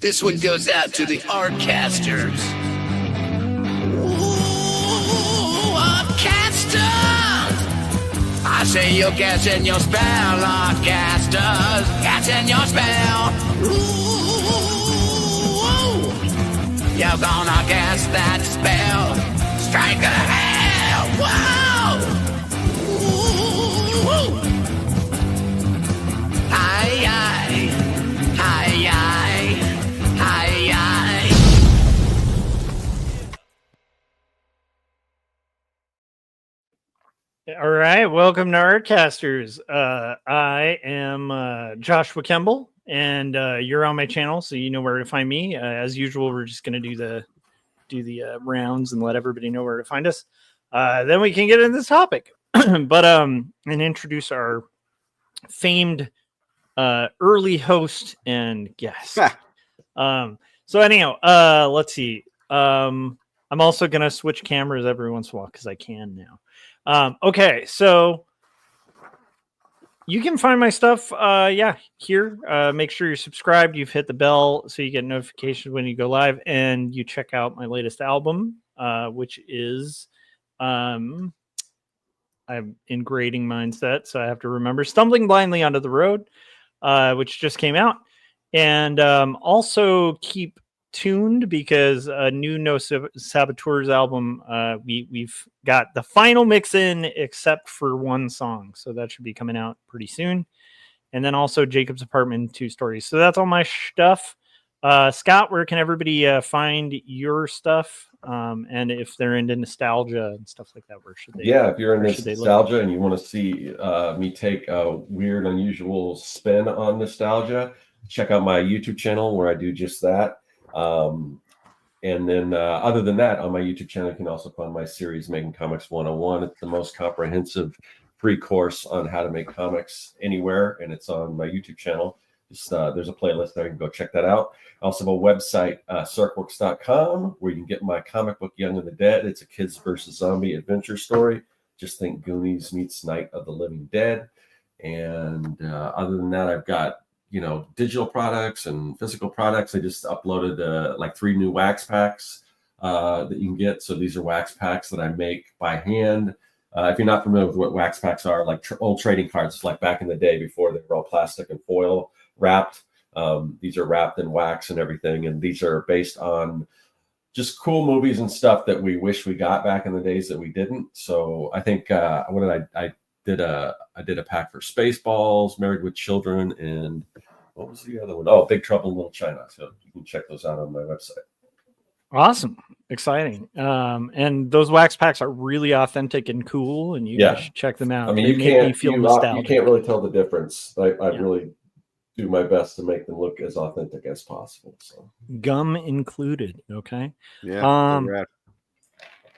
This one goes out to the Artcasters. Ooh, Artcasters! I say you're catching your spell, Artcasters. Catching your spell. Ooh, you're gonna cast that spell. Strike a hell. Whoa! Ooh. Hi, hi, hi, hi, hi, hi. All right, welcome to Artcasters. I am Joshua Kemble, and you're on my channel, so you know where to find me. As usual, we're just going to do the rounds and let everybody know where to find us. Then we can get into this topic, and introduce our famed early host and guest. So anyhow, let's see. I'm also going to switch cameras every once in a while because I can now. Okay, so you can find my stuff here. Make sure you're subscribed, you've hit the bell so you get notifications when you go live, and you check out my latest album, which is I'm in grading mindset, so I have to remember Stumbling Blindly Onto the Road, which just came out. And also keep tuned because a new No Saboteurs album, we've got the final mix in except for one song, so that should be coming out pretty soon. And then also Jacob's Apartment 2 Stories. So that's all my stuff. Scott, where can everybody find your stuff? And if they're into nostalgia and stuff like that, where should they? Yeah, if you're into nostalgia and you want to see me take a weird, unusual spin on nostalgia, check out my YouTube channel where I do just that. And then other than that, on my YouTube channel, you can also find my series, Making Comics 101. It's the most comprehensive free course on how to make comics anywhere, and it's on my YouTube channel. Just, there's a playlist there. You can go check that out. I also have a website, circworks.com, where you can get my comic book, Young and the Dead. It's a kids versus zombie adventure story. Just think Goonies meets Night of the Living Dead. And other than that, I've got digital products and physical products. I just uploaded like 3 new wax packs that you can get. So these are wax packs that I make by hand. If you're not familiar with what wax packs are, like old trading cards, like back in the day before they were all plastic and foil wrapped. These are wrapped in wax and everything. And these are based on just cool movies and stuff that we wish we got back in the days that we didn't. So I think, I did a pack for Spaceballs, Married with Children, and what was the other one? Oh, Big Trouble in Little China. So you can check those out on my website. Awesome. Exciting. And those wax packs are really authentic and cool, and you guys should check them out. I mean, you can't really tell the difference. I really do my best to make them look as authentic as possible. So gum included. Okay. Yeah. All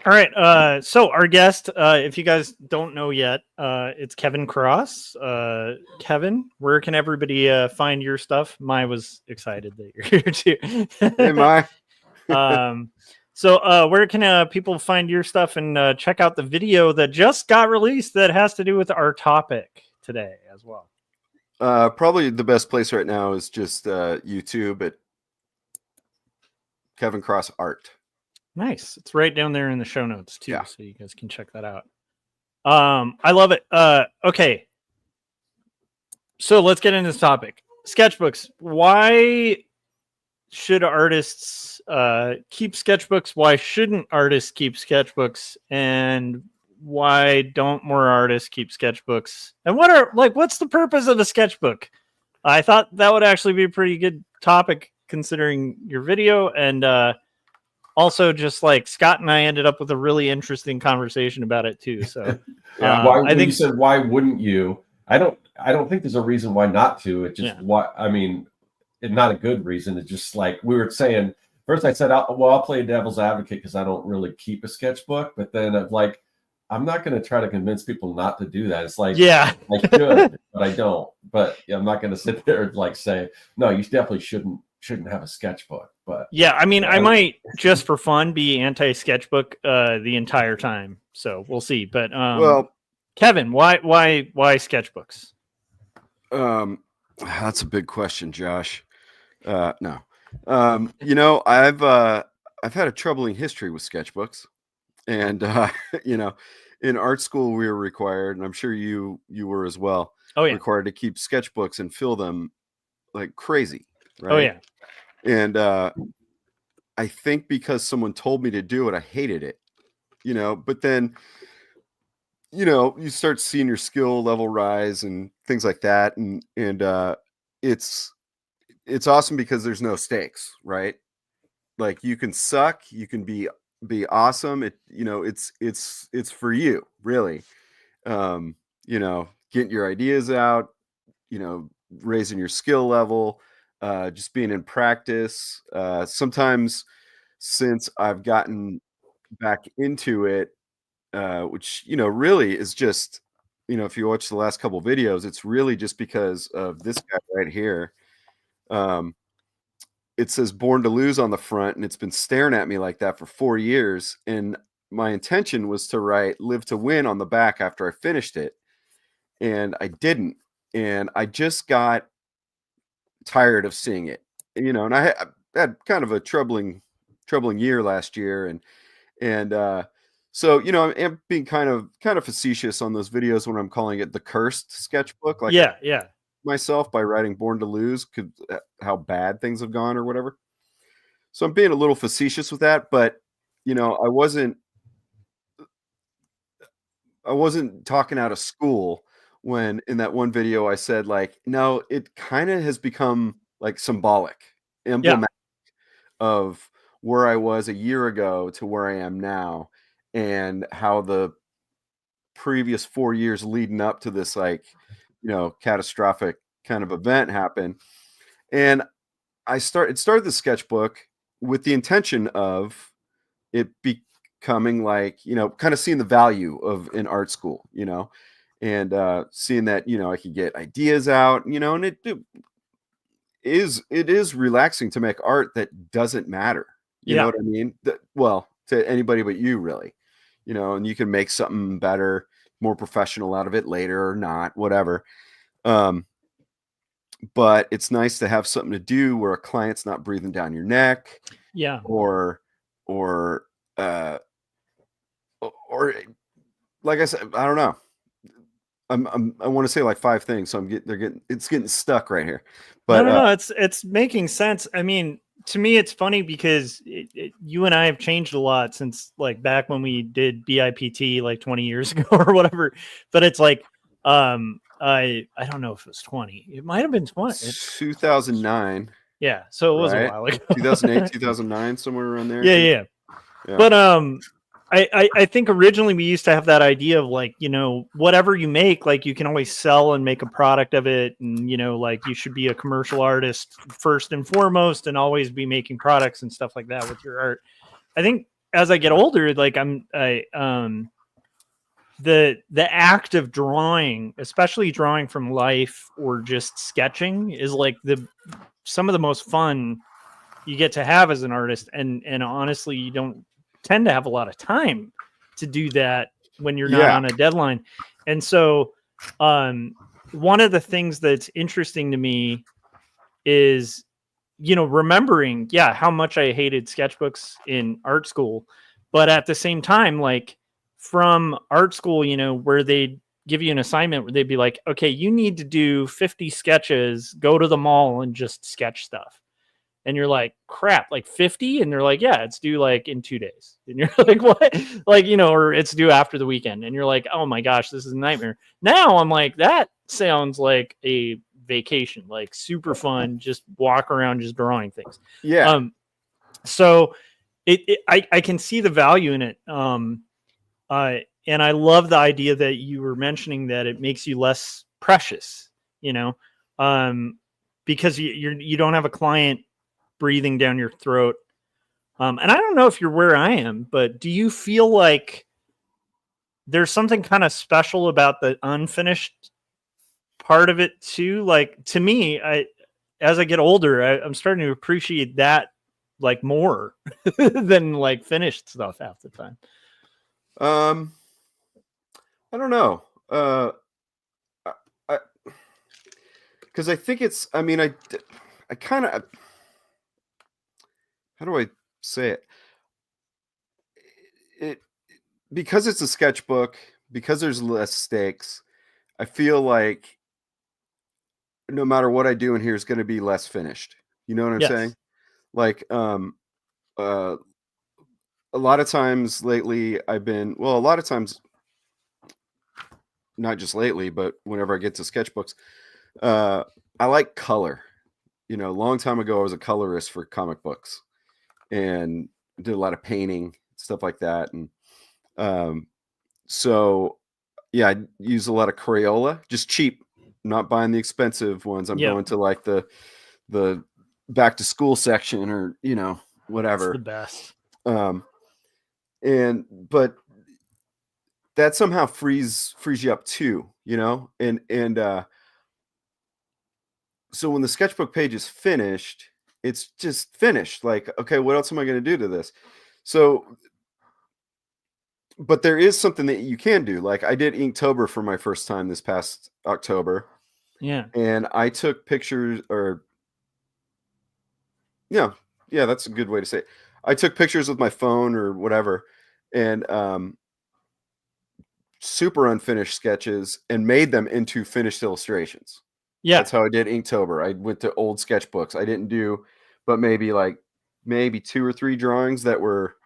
right. So our guest, if you guys don't know yet, it's Kevin Cross. Kevin, where can everybody find your stuff? Mai was excited that you're here too. Hey, Mai. So where can people find your stuff and check out the video that just got released that has to do with our topic today as well? Probably the best place right now is just YouTube at Kevin Cross Art. Nice. It's right down there in the show notes too, so you guys can check that out. I love it. Okay. So let's get into this topic. Sketchbooks. Why should artists keep sketchbooks? Why shouldn't artists keep sketchbooks? And why don't more artists keep sketchbooks? And what's the purpose of a sketchbook? I thought that would actually be a pretty good topic considering your video, and also, just like Scott and I ended up with a really interesting conversation about it too. So, I think you said, why wouldn't you? I don't think there's a reason why not to. It just it's not a good reason. It's just like we were saying. First, I said, I'll play devil's advocate because I don't really keep a sketchbook. But then I'm not going to try to convince people not to do that. It's like, I should, but I don't. But I'm not going to sit there and say, no, you definitely shouldn't have a sketchbook. But I might just for fun be anti-sketchbook the entire time. So we'll see. But Kevin, why sketchbooks? That's a big question, Josh. No. You know, I've had a troubling history with sketchbooks, and you know, in art school we were required, and I'm sure you were as well, Oh yeah. required to keep sketchbooks and fill them like crazy, Oh right? yeah. And I think because someone told me to do it, I hated it, you know. But then, you know, you start seeing your skill level rise and things like that, and it's it's awesome because there's no stakes, right? Like you can suck, you can be awesome. It, you know, it's for you, really. Um, you know, getting your ideas out, you know, raising your skill level, just being in practice. Sometimes since I've gotten back into it, which, you know, really is just, you know, if you watch the last couple videos, it's really just because of this guy right here. Um, it says "Born to Lose" on the front, and it's been staring at me like that for 4 years. And my intention was to write "Live to Win" on the back after I finished it, and I didn't. And I just got tired of seeing it, you know. And I had kind of a troubling year last year, and so, you know, I'm being kind of facetious on those videos when I'm calling it the cursed sketchbook, like Yeah. Yeah. myself by writing "Born to Lose" because how bad things have gone or whatever. So I'm being a little facetious with that, but you know, I wasn't talking out of school when in that one video I said like, no, it kind of has become like symbolic, Yeah. emblematic of where I was a year ago to where I am now, and how the previous 4 years leading up to this, like, you know, catastrophic kind of event happened. And it started the sketchbook with the intention of it becoming like, you know, kind of seeing the value of in art school, you know, and seeing that, you know, I could get ideas out, you know, and it is relaxing to make art that doesn't matter. You know Yeah. what I mean? Well, to anybody but you, really. You know, and you can make something better, more professional out of it later or not, whatever. Um, but it's nice to have something to do where a client's not breathing down your neck, Yeah. or or uh or like I said, I don't know. I want to say like five things, so it's getting stuck right here. No, But no, no. It's making sense. I mean, to me, it's funny because you and I have changed a lot since like back when we did BIPT like 20 years ago or whatever. But it's like, I don't know if it was 20. It might have been 20. 2009, Yeah. So it was a right? while ago. 2008, 2009, somewhere around there. Yeah, yeah. Yeah. But I think originally we used to have that idea of like, you know, whatever you make, like you can always sell and make a product of it, and you know, like you should be a commercial artist first and foremost, and always be making products and stuff like that with your art. I think as I get older, like the act of drawing, especially drawing from life or just sketching, is like some of the most fun you get to have as an artist, and honestly you don't tend to have a lot of time to do that when you're not Yeah. on a deadline. And so one of the things that's interesting to me is, you know, remembering how much I hated sketchbooks in art school, but at the same time, like from art school, you know, where they give you an assignment where they'd be like, okay, you need to do 50 sketches, go to the mall and just sketch stuff. And you're like, crap, like 50? And they're like, yeah, it's due like in 2 days. And you're like, what? Like, you know, or it's due after the weekend. And you're like, oh my gosh, this is a nightmare. Now I'm like, that sounds like a vacation, like super fun, just walk around just drawing things. Yeah. So I can see the value in it. And I love the idea that you were mentioning that it makes you less precious, you know, because you don't have a client breathing down your throat. And I don't know if you're where I am, but do you feel like there's something kind of special about the unfinished part of it too? Like to me, as I get older, I'm starting to appreciate that like more than like finished stuff half the time. I don't know. Because I think it's. I mean, I kind of. how do I say it? It because it's a sketchbook, because there's less stakes, I feel like no matter what I do in here is going to be less finished. You know what I'm saying? Yes. Like, uh, a lot of times lately a lot of times, not just lately, but whenever I get to sketchbooks, I like color. You know, a long time ago, I was a colorist for comic books and did a lot of painting, stuff like that. And so, yeah, I use a lot of Crayola, just cheap, not buying the expensive ones. I'm Yep. going to like the back to school section or, you know, It's whatever. the best. But that somehow frees you up too, you know? So when the sketchbook page is finished, it's just finished. Like, okay, what else am I going to do to this? So, but there is something that you can do. Like I did Inktober for my first time this past October. Yeah. And I took pictures yeah, that's a good way to say it. I took pictures with my phone or whatever and super unfinished sketches and made them into finished illustrations. Yeah. That's how I did Inktober. I went to old sketchbooks. I didn't do but maybe 2 or 3 drawings that were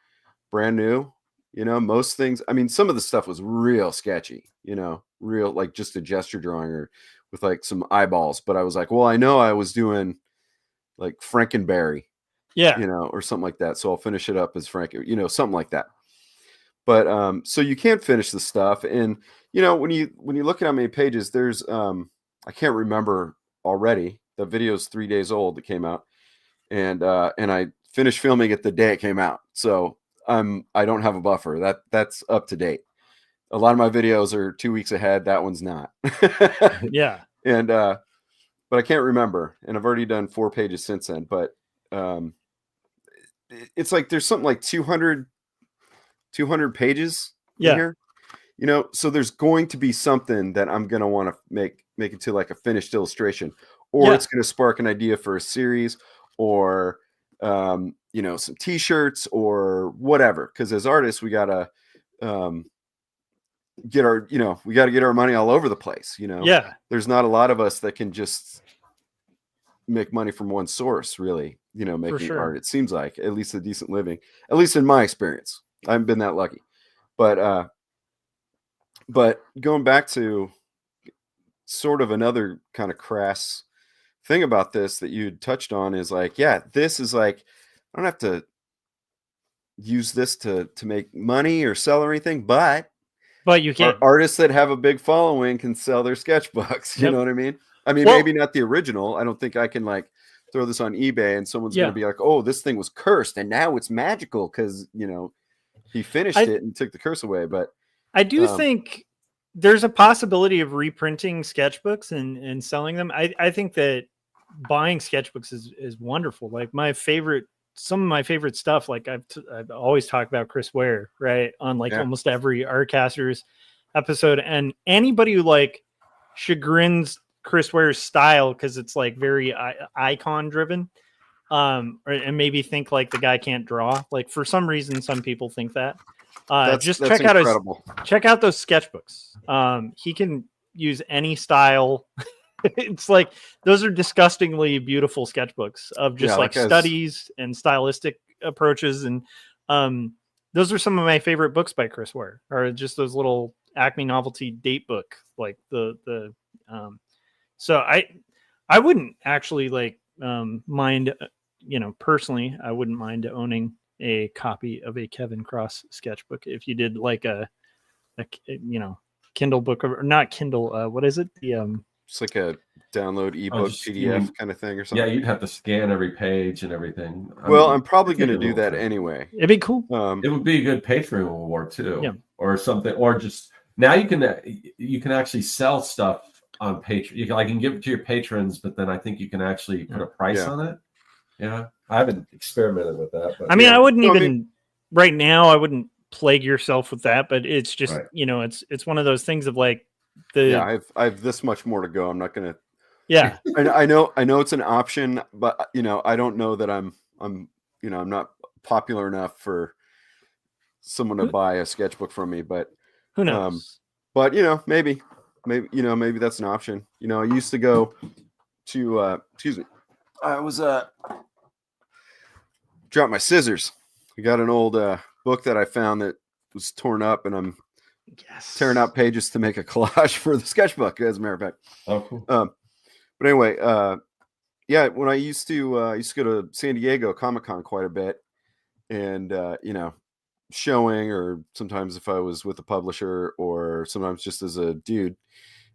brand new. You know, most things, I mean, some of the stuff was real sketchy, you know, real like just a gesture drawing or with like some eyeballs. But I was like, well, I know I was doing like Frankenberry, Yeah. you know, or something like that. So I'll finish it up as Frank, you know, something like that. But so you can't finish the stuff. And you know, when you look at how many pages, there's I can't remember already. The video's 3 days old that came out. And I finished filming it the day it came out. So I don't have a buffer. That's up to date. A lot of my videos are 2 weeks ahead. That one's not. Yeah. And but I can't remember. And I've already done 4 pages since then. But it's like there's something like 200 pages in here. You know, so there's going to be something that I'm gonna want to make into like a finished illustration, or it's gonna spark an idea for a series, or you know, some t-shirts or whatever. Because as artists, we gotta get our money all over the place. You know, Yeah. there's not a lot of us that can just make money from one source, really. You know, making art. It seems like at least a decent living, at least in my experience. I haven't been that lucky, but going back to sort of another kind of crass thing about this that you touched on is like, yeah, this is like, I don't have to use this to make money or sell or anything, but you can. Artists that have a big following can sell their sketchbooks. You know what I mean? I mean, maybe not the original. I don't think I can like throw this on eBay and someone's going to be like, oh, this thing was cursed and now it's magical because, you know, he finished it and took the curse away. But I do think there's a possibility of reprinting sketchbooks and selling them. I think that buying sketchbooks is wonderful. Like some of my favorite stuff, like I've always talked about Chris Ware, right? On like almost every Artcasters episode. And anybody who like chagrins Chris Ware's style because it's like very icon driven, and maybe think like the guy can't draw. Like for some reason, some people think that. Just check out those sketchbooks. He can use any style. It's like those are disgustingly beautiful sketchbooks of just like studies and stylistic approaches, and those are some of my favorite books by Chris Ware. Are just those little Acme Novelty date book, like the. So I wouldn't actually like mind, you know, personally, I wouldn't mind owning a copy of a Kevin Cross sketchbook if you did like a you know, Kindle book or not Kindle. What is it? It's like a download ebook PDF kind of thing or something. Yeah, you'd have to scan every page and everything. I'm probably going to do that anyway. It'd be cool. It would be a good Patreon reward too, yeah. or something. Or just now you can actually sell stuff on Patreon. I can give it to your patrons, but then I think you can actually put a price on it. Yeah, I haven't experimented with that. But I mean, I wouldn't right now. I wouldn't plague yourself with that, but it's just you know, it's one of those things of like I have this much more to go. I'm not gonna. Yeah, I know it's an option, but you know, I don't know that I'm I'm not popular enough for someone to buy a sketchbook from me, but Who knows? but maybe that's an option. I used to go to excuse me. I was dropped my scissors. I got an old book that I found that was torn up, and I'm tearing out pages to make a collage for the sketchbook, as a matter of fact. Oh, cool. But anyway, yeah, when I used to go to San Diego Comic-Con quite a bit, and showing, or sometimes if I was with a publisher, or sometimes just as a dude.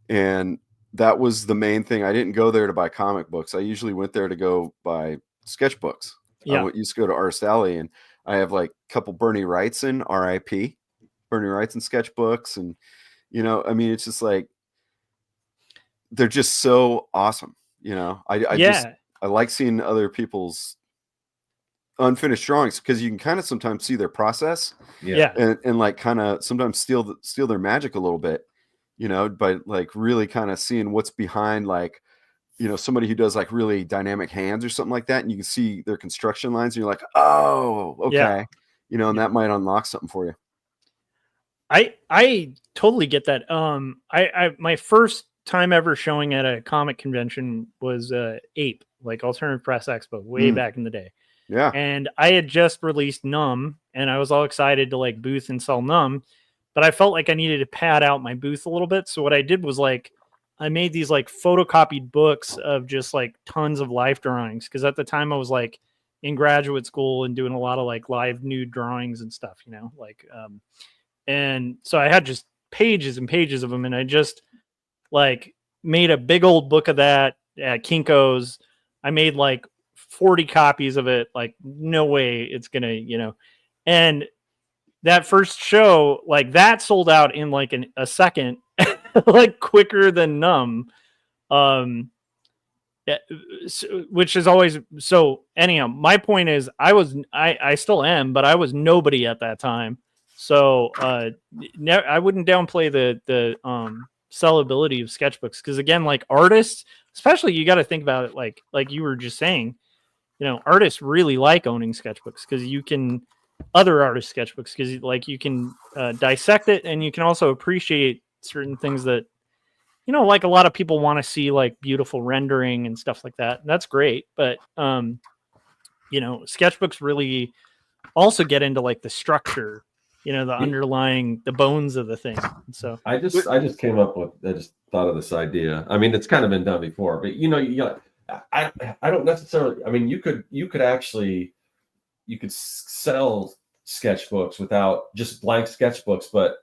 And that was the main thing. I didn't go there to buy comic books. I usually went there to go buy sketchbooks. Yeah. I used to go to Artist Alley, and I have like a couple Bernie Wrightson, RIP, Bernie Wrightson sketchbooks. And, I mean, it's just like, they're just so awesome. I like seeing other people's unfinished drawings, because you can kind of sometimes see their process, and like kind of sometimes steal their magic a little bit, by like really kind of seeing what's behind, like, somebody who does like really dynamic hands or something like that, and you can see their construction lines, and you're like, oh, okay, and that might unlock something for you. I totally get that. I my first time ever showing at a comic convention was Ape, like Alternative Press Expo, way back in the day. Yeah. And I had just released Numb, and I was all excited to like booth and sell Numb, but I felt like I needed to pad out my booth a little bit. So what I did was like, I made these like photocopied books of just like tons of life drawings. Cause at the time I was like in graduate school and doing a lot of like live nude drawings and stuff, and so I had just pages and pages of them. And I just like made a big old book of that at Kinko's. I made like 40 copies of it. Like, no way it's gonna, and that first show, like that sold out in like a second, like quicker than Numb. Which is always so. Anyhow, my point is, I still am, but I was nobody at that time. So I wouldn't downplay the sellability of sketchbooks, because again, like artists, especially, you got to think about it like you were just saying. Artists really like owning sketchbooks, because you can other artist sketchbooks, because like you can dissect it, and you can also appreciate certain things that like a lot of people want to see, like beautiful rendering and stuff like that. And that's great, but sketchbooks really also get into like the structure, the underlying, the bones of the thing. So I just came up with, I just thought of this idea. I mean, it's kind of been done before, but I don't necessarily, I mean, you could sell sketchbooks without just blank sketchbooks,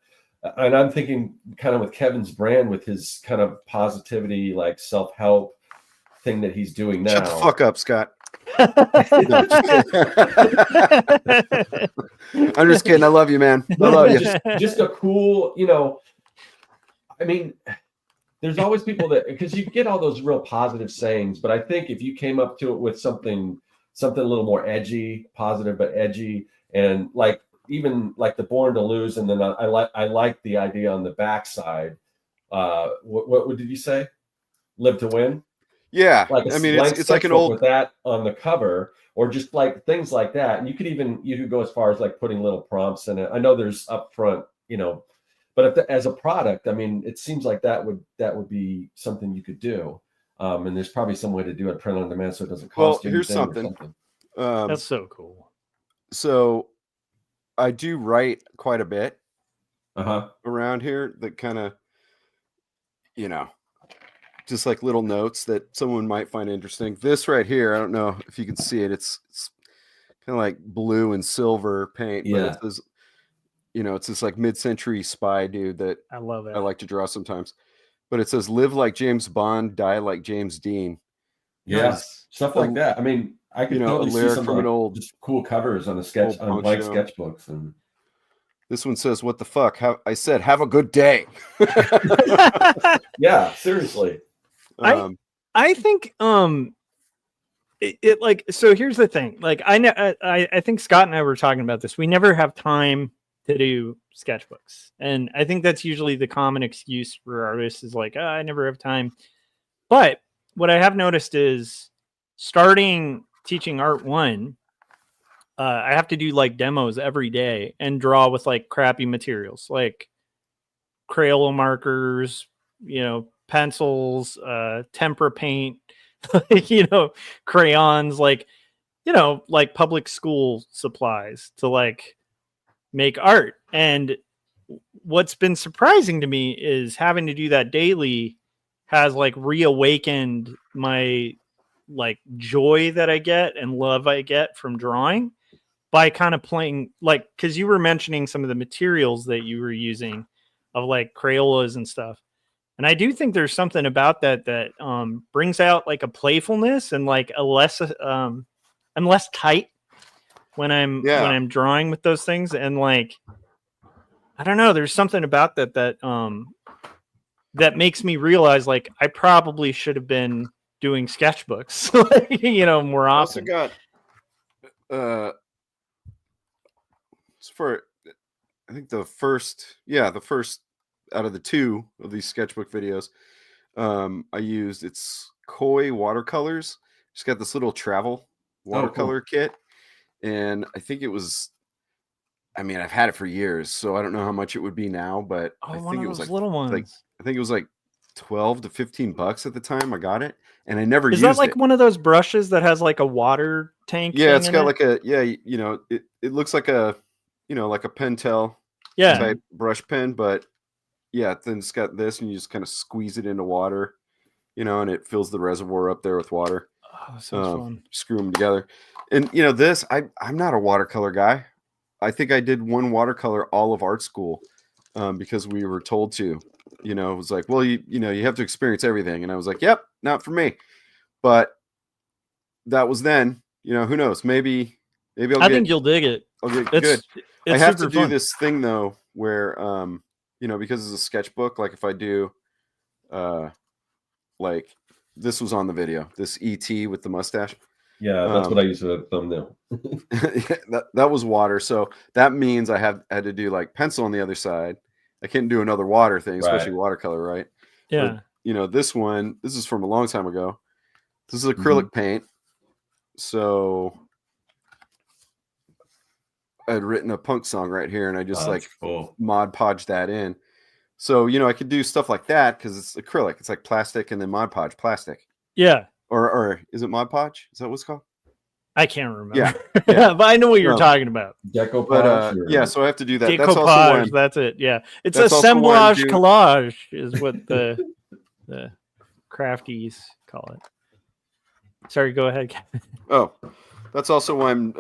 and I'm thinking kind of with Kevin's brand, with his kind of positivity, like self-help thing that he's doing now. Shut the fuck up, Scott. I'm just kidding. I love you, man. I love you. Just a cool, I mean, there's always people that, because you get all those real positive sayings, but I think if you came up to it with something a little more edgy, positive but edgy, and like even like the Born to Lose, and then I like the idea on the backside. What did you say? Live to Win. Yeah, like I mean, it's like an old with that on the cover, or just like things like that. And you could go as far as like putting little prompts in it. I know there's upfront, but as a product, I mean, it seems like that would be something you could do. And there's probably some way to do it, print on demand, so it doesn't cost you. Here's something. That's so cool. So I do write quite a bit around here that kind of, just like little notes that someone might find interesting. This right here, I don't know if you can see it. It's kind of like blue and silver paint. Yeah. But it's this like mid-century spy dude that I love it. I like to draw sometimes. But it says, "Live like James Bond, die like James Dean." Yes, stuff like that. I mean, I could totally see some from an old, just cool covers on on blank sketchbooks. And this one says, "What the fuck?" I said, "Have a good day." Yeah, seriously. I think it like, so here's the thing. Like I think Scott and I were talking about this. We never have time to do sketchbooks, and I think that's usually the common excuse for artists, is like, I never have time. But what I have noticed is, starting teaching Art 1, I have to do like demos every day and draw with like crappy materials, like Crayola markers, pencils, tempera paint, crayons, like public school supplies to like make art. And what's been surprising to me is having to do that daily has like reawakened my like joy that I get and love I get from drawing by kind of playing, like, because you were mentioning some of the materials that you were using of like Crayolas and stuff. And I do think there's something about that brings out like a playfulness and like a less I'm less tight when I'm drawing with those things. And like, I don't know, there's something about that makes me realize like I probably should have been doing sketchbooks, more often. I also got for I think the first out of the 2 of these sketchbook videos, I used it's Koi watercolors. Just got this little travel watercolor kit, and I think it was. I mean, I've had it for years, so I don't know how much it would be now, but I think it was like little ones. Like I think it was like $12 to $15 at the time I got it, and I never used used it. Is that like one of those brushes that has like a water tank? Yeah, it's got like a it looks like a like a Pentel type brush pen, but then it's got this, and you just kind of squeeze it into water, and it fills the reservoir up there with water. Oh, sounds fun. Screw them together, and this I'm not a watercolor guy. I think I did one watercolor all of art school because we were told to. It was like, well, you have to experience everything, and I was like, yep, not for me. But that was then. Who knows? Maybe I think you'll dig it. I'll get good. I have to do this thing though, where because it's a sketchbook. Like if I do, like this was on the video. This ET with the mustache. Yeah, that's what I use as a thumbnail. that was water. So that means I had to do like pencil on the other side. I can't do another water thing, especially watercolor, right? Yeah. But, this is from a long time ago. This is acrylic paint. So I'd written a punk song right here, and I just Mod Podge that in. So, I could do stuff like that because it's acrylic. It's like plastic and then Mod Podge plastic. Yeah. Or is it Mod Podge? Is that what it's called? I can't remember. Yeah. But I know what you're talking about. Decoupage. So I have to do that. Decoupage, that's it. Yeah. It's assemblage collage is what the crafties call it. Sorry, go ahead. Oh, that's also why I'm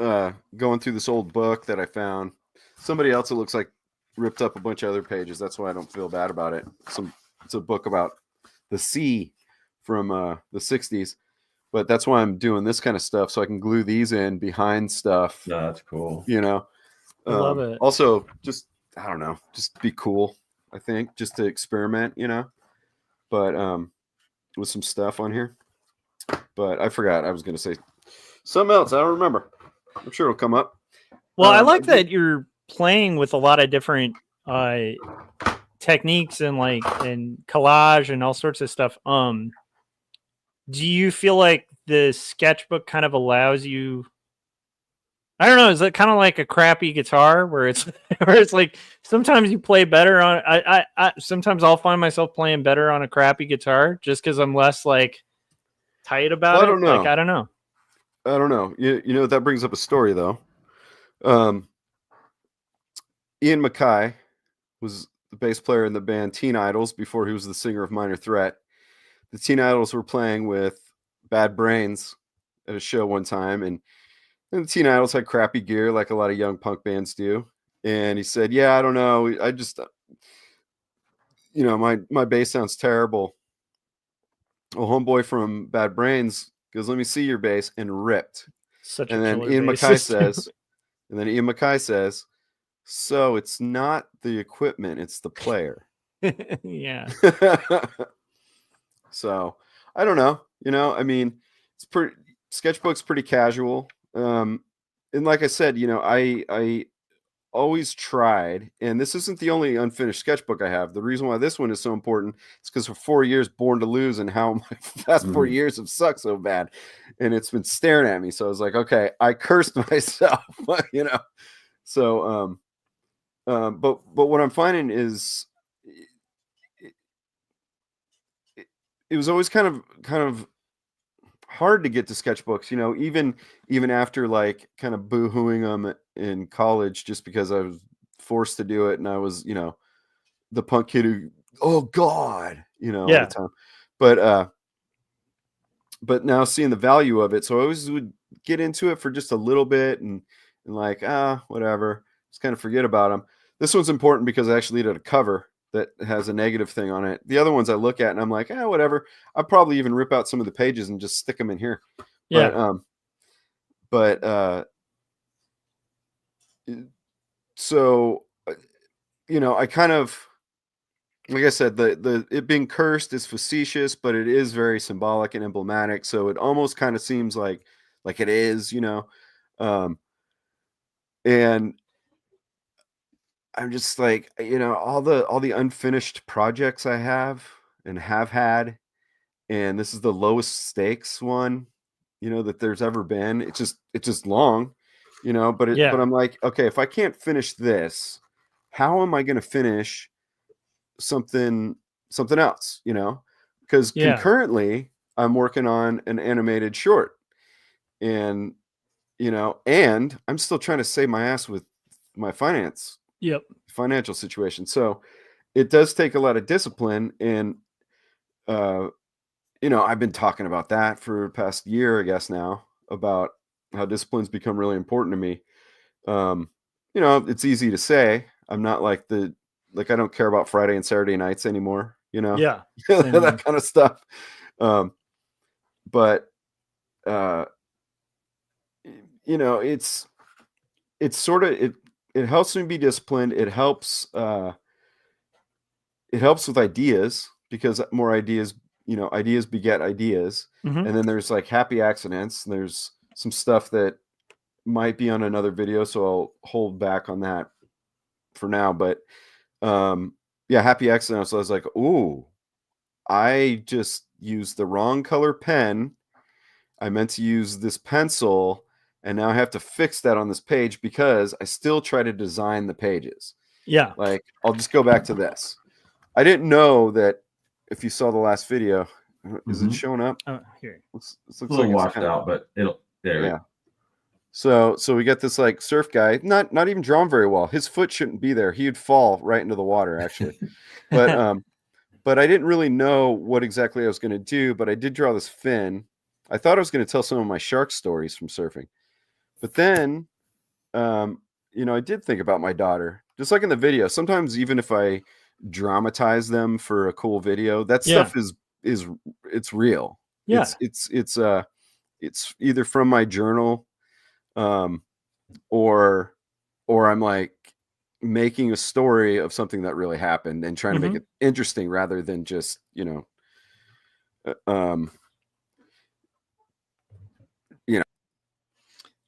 going through this old book that I found. Somebody else, it looks like, ripped up a bunch of other pages. That's why I don't feel bad about it. It's a book about the sea from the 60s. But that's why I'm doing this kind of stuff, so I can glue these in behind stuff. No, that's cool. I love it. Also, just, I don't know, just be cool, I think, just to experiment, But with some stuff on here. But I forgot. I was going to say something else. I don't remember. I'm sure it'll come up. Well, I like that you're playing with a lot of different techniques and collage and all sorts of stuff. Do you feel like the sketchbook kind of allows you? I don't know. Is it kind of like a crappy guitar where it's like sometimes you play better on? I sometimes I'll find myself playing better on a crappy guitar just because I'm less like tight about it. I don't know. Like, I don't know. That brings up a story though. Ian MacKaye was the bass player in the band Teen Idols before he was the singer of Minor Threat. The Teen Idols were playing with Bad Brains at a show one time, and the Teen Idols had crappy gear like a lot of young punk bands do. And he said, yeah, I don't know. I just, my bass sounds terrible. Well, homeboy from Bad Brains goes, let me see your bass, and ripped. And then Ian MacKaye says, so it's not the equipment, it's the player. Yeah. So I don't know, I mean, it's sketchbook's pretty casual. And like I said, I always tried, and this isn't the only unfinished sketchbook I have. The reason why this one is so important is because for 4 years, Born to Lose, and how my past 4 years have sucked so bad, and it's been staring at me. So I was like, okay, I cursed myself, you know. So, but what I'm finding is it was always kind of hard to get to sketchbooks, you know, even after like kind of boo-hooing them in college just because I was forced to do it, and I was, you know, the punk kid who, oh God, you know, all Yeah. the time. But now seeing the value of it, so I always would get into it for just a little bit and like, whatever, just kind of forget about them. This one's important because I actually did a cover that has a negative thing on it. The other ones I look at and I'm like, whatever. I'll probably even rip out some of the pages and just stick them in here. Yeah. So, you know, I kind of, like I said, the it being cursed is facetious, but it is very symbolic and emblematic. So it almost kind of seems like it is, you know. And I'm just like, you know, all the unfinished projects I have and have had, and this is the lowest stakes one, you know, that there's ever been. It's just long, you know, but I'm like, okay, if I can't finish this, how am I going to finish something else, you know? Because concurrently I'm working on an animated short, and you know, and I'm still trying to save my ass with my financial situation. So it does take a lot of discipline, and you know, I've been talking about that for the past year, I guess now, about how discipline's become really important to me. You know, it's easy to say. I'm not like I don't care about Friday and Saturday nights anymore, you know? Yeah. That kind of stuff. But you know, it's sort of, it helps me be disciplined. It helps with ideas, because more ideas, you know, ideas beget ideas. Mm-hmm. And then there's like happy accidents, and there's some stuff that might be on another video, so I'll hold back on that for now. But yeah, happy accidents. So I was like, ooh, I just used the wrong color pen. I meant to use this pencil, and now I have to fix that on this page because I still try to design the pages. Yeah. Like, I'll just go back to this. I didn't know that if you saw the last video, is it showing up? Oh, here. Looks It's a little like washed out, but it'll, there. Yeah. So we got this like surf guy, not even drawn very well. His foot shouldn't be there. He'd fall right into the water, actually. But I didn't really know what exactly I was going to do, but I did draw this fin. I thought I was going to tell some of my shark stories from surfing. But then, you know, I did think about my daughter, just like in the video. Sometimes even if I dramatize them for a cool video, that stuff is it's real. Yeah. It's either from my journal, or I'm like making a story of something that really happened and trying to make it interesting rather than just, you know,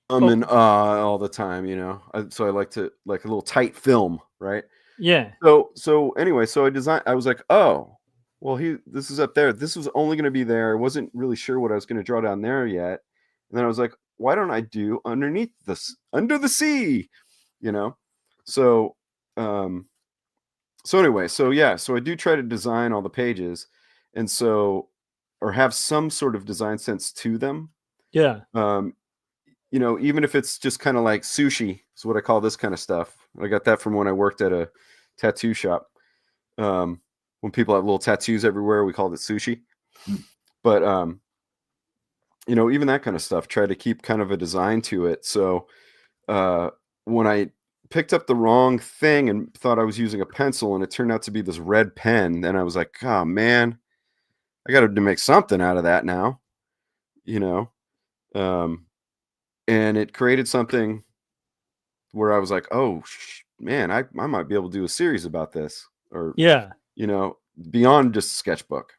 and all the time, you know. So I like to, like, a little tight film, right? Yeah. So anyway, so I was like, oh, well, this is up there. This was only going to be there. I wasn't really sure what I was going to draw down there yet. And then I was like, why don't I do underneath this, under the sea, you know? So anyway, so I do try to design all the pages, and so, or have some sort of design sense to them. Yeah. You know, even if it's just kind of like sushi is what I call this kind of stuff. I got that from when I worked at a tattoo shop. When people have little tattoos everywhere, we called it sushi. But you know, even that kind of stuff, try to keep kind of a design to it. So when I picked up the wrong thing and thought I was using a pencil, and it turned out to be this red pen, then I was like, oh man, I got to make something out of that now, you know. And it created something where I was like, oh man, I might be able to do a series about this, or you know, beyond just a sketchbook.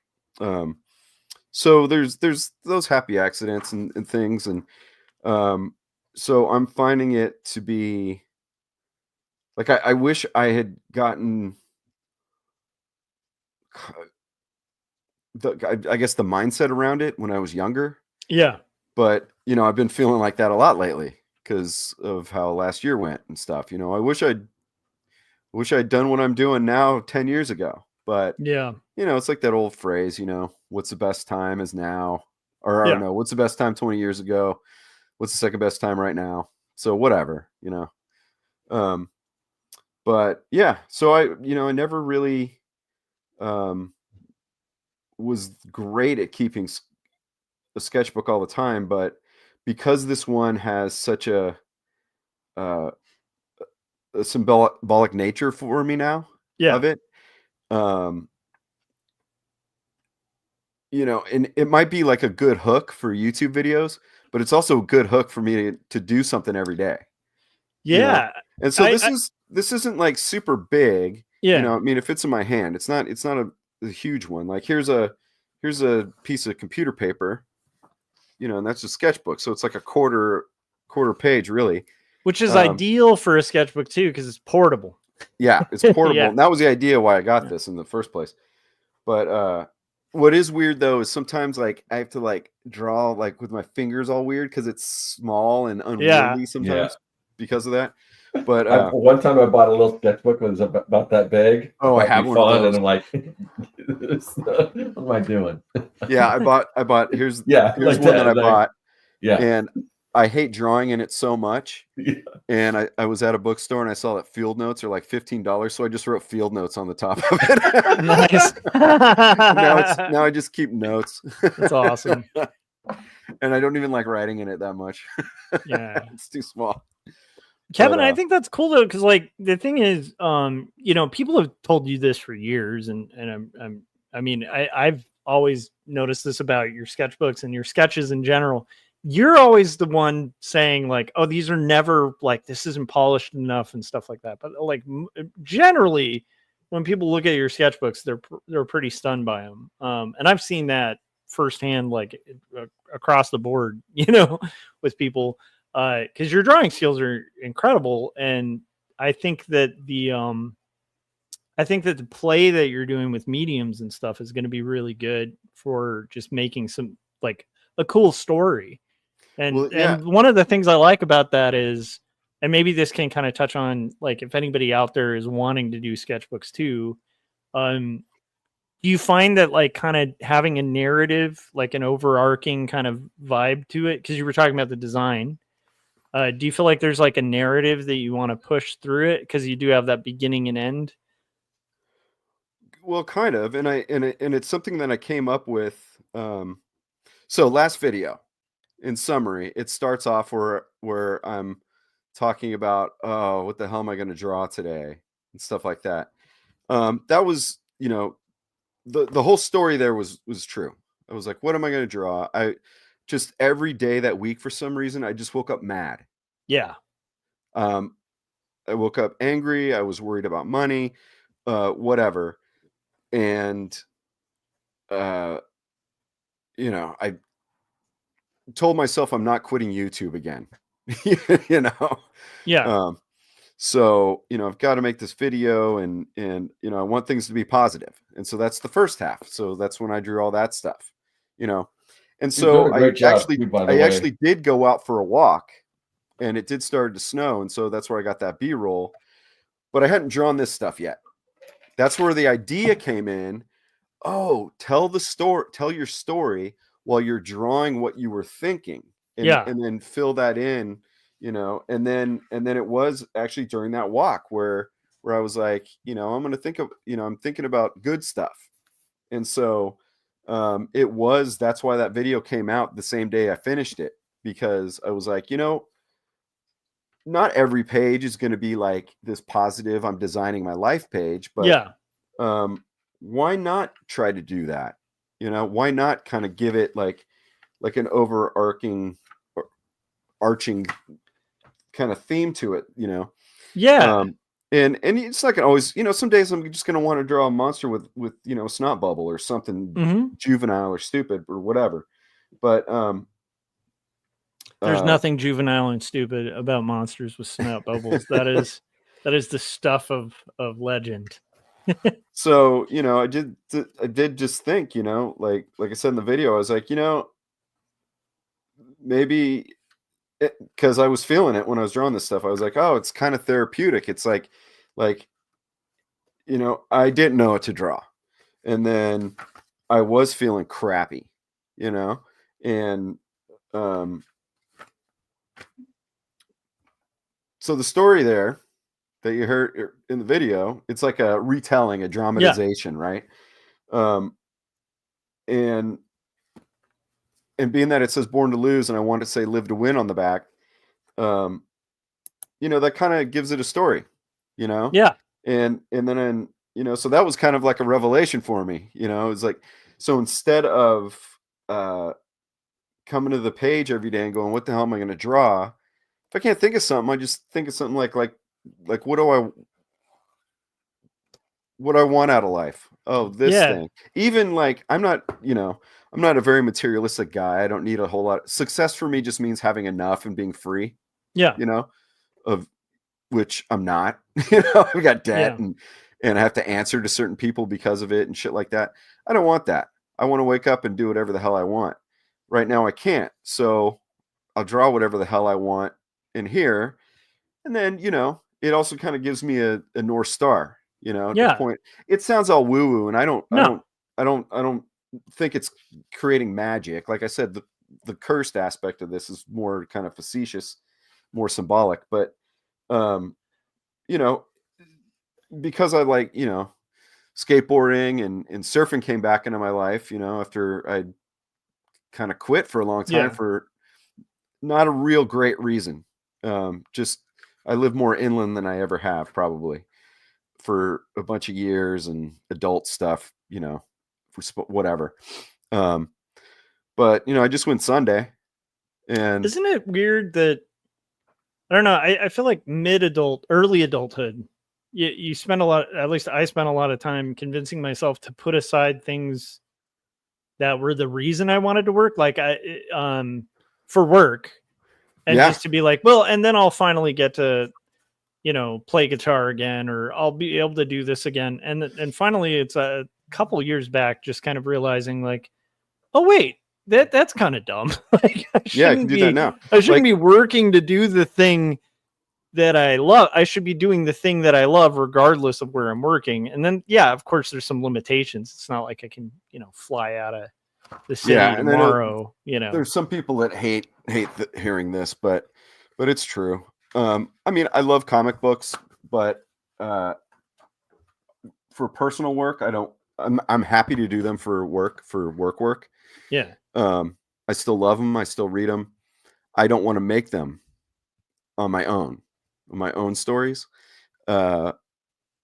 So there's those happy accidents and things, and so I'm finding it to be Like I wish I had gotten I guess the mindset around it when I was younger. Yeah. But, you know, I've been feeling like that a lot lately because of how last year went and stuff. You know, I wish I'd done what I'm doing now 10 years ago. But, Yeah. you know, it's like that old phrase, you know, what's the best time is now. Or Yeah. no, what's the best time 20 years ago? What's the second best time right now? So whatever, you know. But yeah, so I never really was great at keeping a sketchbook all the time, but because this one has such uh, a symbolic nature for me now Yeah. of it, um, you know, and it might be like a good hook for YouTube videos, but it's also a good hook for me to do something every day. You know? Yeah. And so I this isn't like super big. You yeah. know, I mean, it fits in my hand. It's not a huge one. Like here's a piece of computer paper, you know, and that's a sketchbook. So it's like a quarter page really. Which is ideal for a sketchbook too, because it's portable. Yeah, it's portable. Yeah. And that was the idea why I got this in the first place. But what is weird though is sometimes like I have to like draw like with my fingers all weird because it's small and unwieldy sometimes because of that. But one time I bought a little sketchbook that was about that big. Oh, I have one of those. And I'm like, what am I doing? Yeah, I bought here's like one that I bought. Yeah. And I hate drawing in it so much. Yeah. And I was at a bookstore and I saw that field notes are like $15. So I just wrote field notes on the top of it. Nice. now I just keep notes. That's awesome. And I don't even like writing in it that much. Yeah. It's too small. Kevin, I think that's cool though, because like the thing is, you know, people have told you this for years, and I mean, I've always noticed this about your sketchbooks and your sketches in general. You're always the one saying like, "Oh, these are never like this isn't polished enough" and stuff like that. But like generally, when people look at your sketchbooks, they're pretty stunned by them. And I've seen that firsthand, like across the board, you know, with people. Because your drawing skills are incredible, and I think that the play that you're doing with mediums and stuff is going to be really good for just making some like a cool story. And and one of the things I like about that is, and maybe this can kind of touch on like if anybody out there is wanting to do sketchbooks too, do you find that like kind of having a narrative, like an overarching kind of vibe to it? Because you were talking about the design. Do you feel like there's like a narrative that you want to push through it because you do have that beginning and end? Well, kind of, and it's something that I came up with. So last video, in summary, it starts off where I'm talking about, oh, what the hell am I going to draw today and stuff like that. That was, you know, the whole story there was true. I was like, what am I going to draw? I just every day that week for some reason I just woke up mad. Yeah. I woke up angry. I was worried about money, whatever. And you know, I told myself I'm not quitting YouTube again. You know. Yeah. So, you know, I've got to make this video and you know, I want things to be positive. And so that's the first half. So that's when I drew all that stuff, you know. And so I actually did go out for a walk, and it did start to snow, and so that's where I got that B-roll. But I hadn't drawn this stuff yet. That's where the idea came in. Oh, tell your story while you're drawing what you were thinking, and then fill that in, you know. And then it was actually during that walk where I was like, you know, I'm thinking about good stuff. And so that's why that video came out the same day I finished it, because I was like, you know, not every page is going to be like this positive, I'm designing my life page, but why not try to do that? You know, why not kind of give it like an arching kind of theme to it, you know? Yeah. And it's not gonna always, you know, some days I'm just gonna want to draw a monster with you know, a snot bubble or something juvenile or stupid or whatever. But there's nothing juvenile and stupid about monsters with snot bubbles. That is That is the stuff of legend. So, you know, I did just think, you know, like I said in the video, I was like, you know, maybe because I was feeling it when I was drawing this stuff. I was like, oh, it's kind of therapeutic. It's like, you know, I didn't know what to draw. And then I was feeling crappy, you know, and so the story there that you heard in the video, it's like a retelling, a dramatization, right? And being that it says born to lose and I want to say live to win on the back, you know, that kind of gives it a story, you know? Yeah. And then, you know, so that was kind of like a revelation for me, you know, it's like, so instead of coming to the page every day and going, what the hell am I going to draw? If I can't think of something, I just think of something like what I want out of life. Oh, this thing. Even like, I'm not a very materialistic guy. I don't need a whole lot. Success for me just means having enough and being free. Yeah. You know, of which I'm not. You know, I've got debt and I have to answer to certain people because of it and shit like that. I don't want that. I want to wake up and do whatever the hell I want. Right now I can't. So I'll draw whatever the hell I want in here. And then, you know, it also kind of gives me a North Star, you know, to point. It sounds all woo-woo, and I don't think it's creating magic. Like I said, the cursed aspect of this is more kind of facetious, more symbolic. But you know, because I like, you know, skateboarding and surfing came back into my life, you know, after I kind of quit for a long time for not a real great reason. Just I live more inland than I ever have, probably, for a bunch of years and adult stuff, you know, for whatever. But you know, I just went Sunday, and isn't it weird that I don't know? I feel like early adulthood, you spend a lot. At least I spent a lot of time convincing myself to put aside things that were the reason I wanted to work, like for work, and just to be like, well, and then I'll finally get to, you know, play guitar again, or I'll be able to do this again. And finally, it's a couple years back, just kind of realizing like, oh wait, that's kind of dumb. Like, I can do that now. I shouldn't be working to do the thing that I love. I should be doing the thing that I love, regardless of where I'm working. And then, of course, there's some limitations. It's not like I can, you know, fly out of the city tomorrow. You know, there's some people that hate hearing this, but it's true. I mean, I love comic books, but for personal work, I'm happy to do them for work. Yeah. I still love them. I still read them. I don't want to make them on my own stories.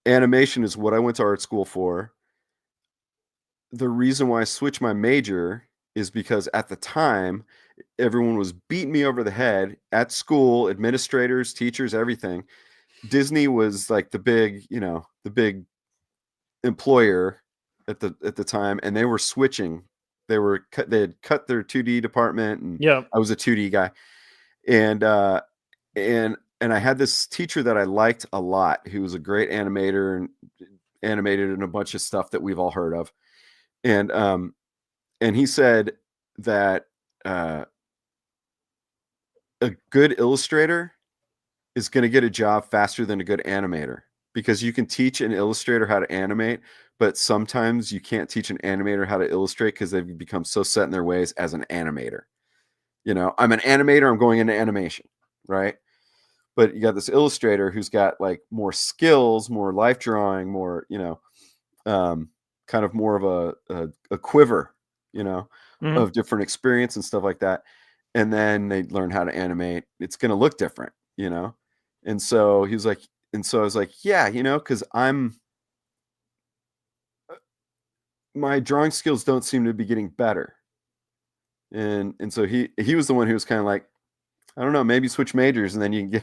Animation is what I went to art school for. The reason why I switched my major is because at the time, everyone was beating me over the head at school, administrators, teachers, everything. Disney was like the big employer at the time, and they were switching. They had cut their 2D department, and I was a 2D guy. And I had this teacher that I liked a lot, who was a great animator and animated in a bunch of stuff that we've all heard of. And he said that a good illustrator is going to get a job faster than a good animator, because you can teach an illustrator how to animate, but sometimes you can't teach an animator how to illustrate because they've become so set in their ways as an animator. You know, I'm an animator, I'm going into animation, right? But you got this illustrator who's got like more skills, more life drawing, more, you know, kind of more of a quiver, you know, of different experience and stuff like that. And then they learn how to animate. It's going to look different, you know? And so he was like, and so I was like, yeah, you know, because my drawing skills don't seem to be getting better. And so he was the one who was kind of like, I don't know, maybe switch majors and then you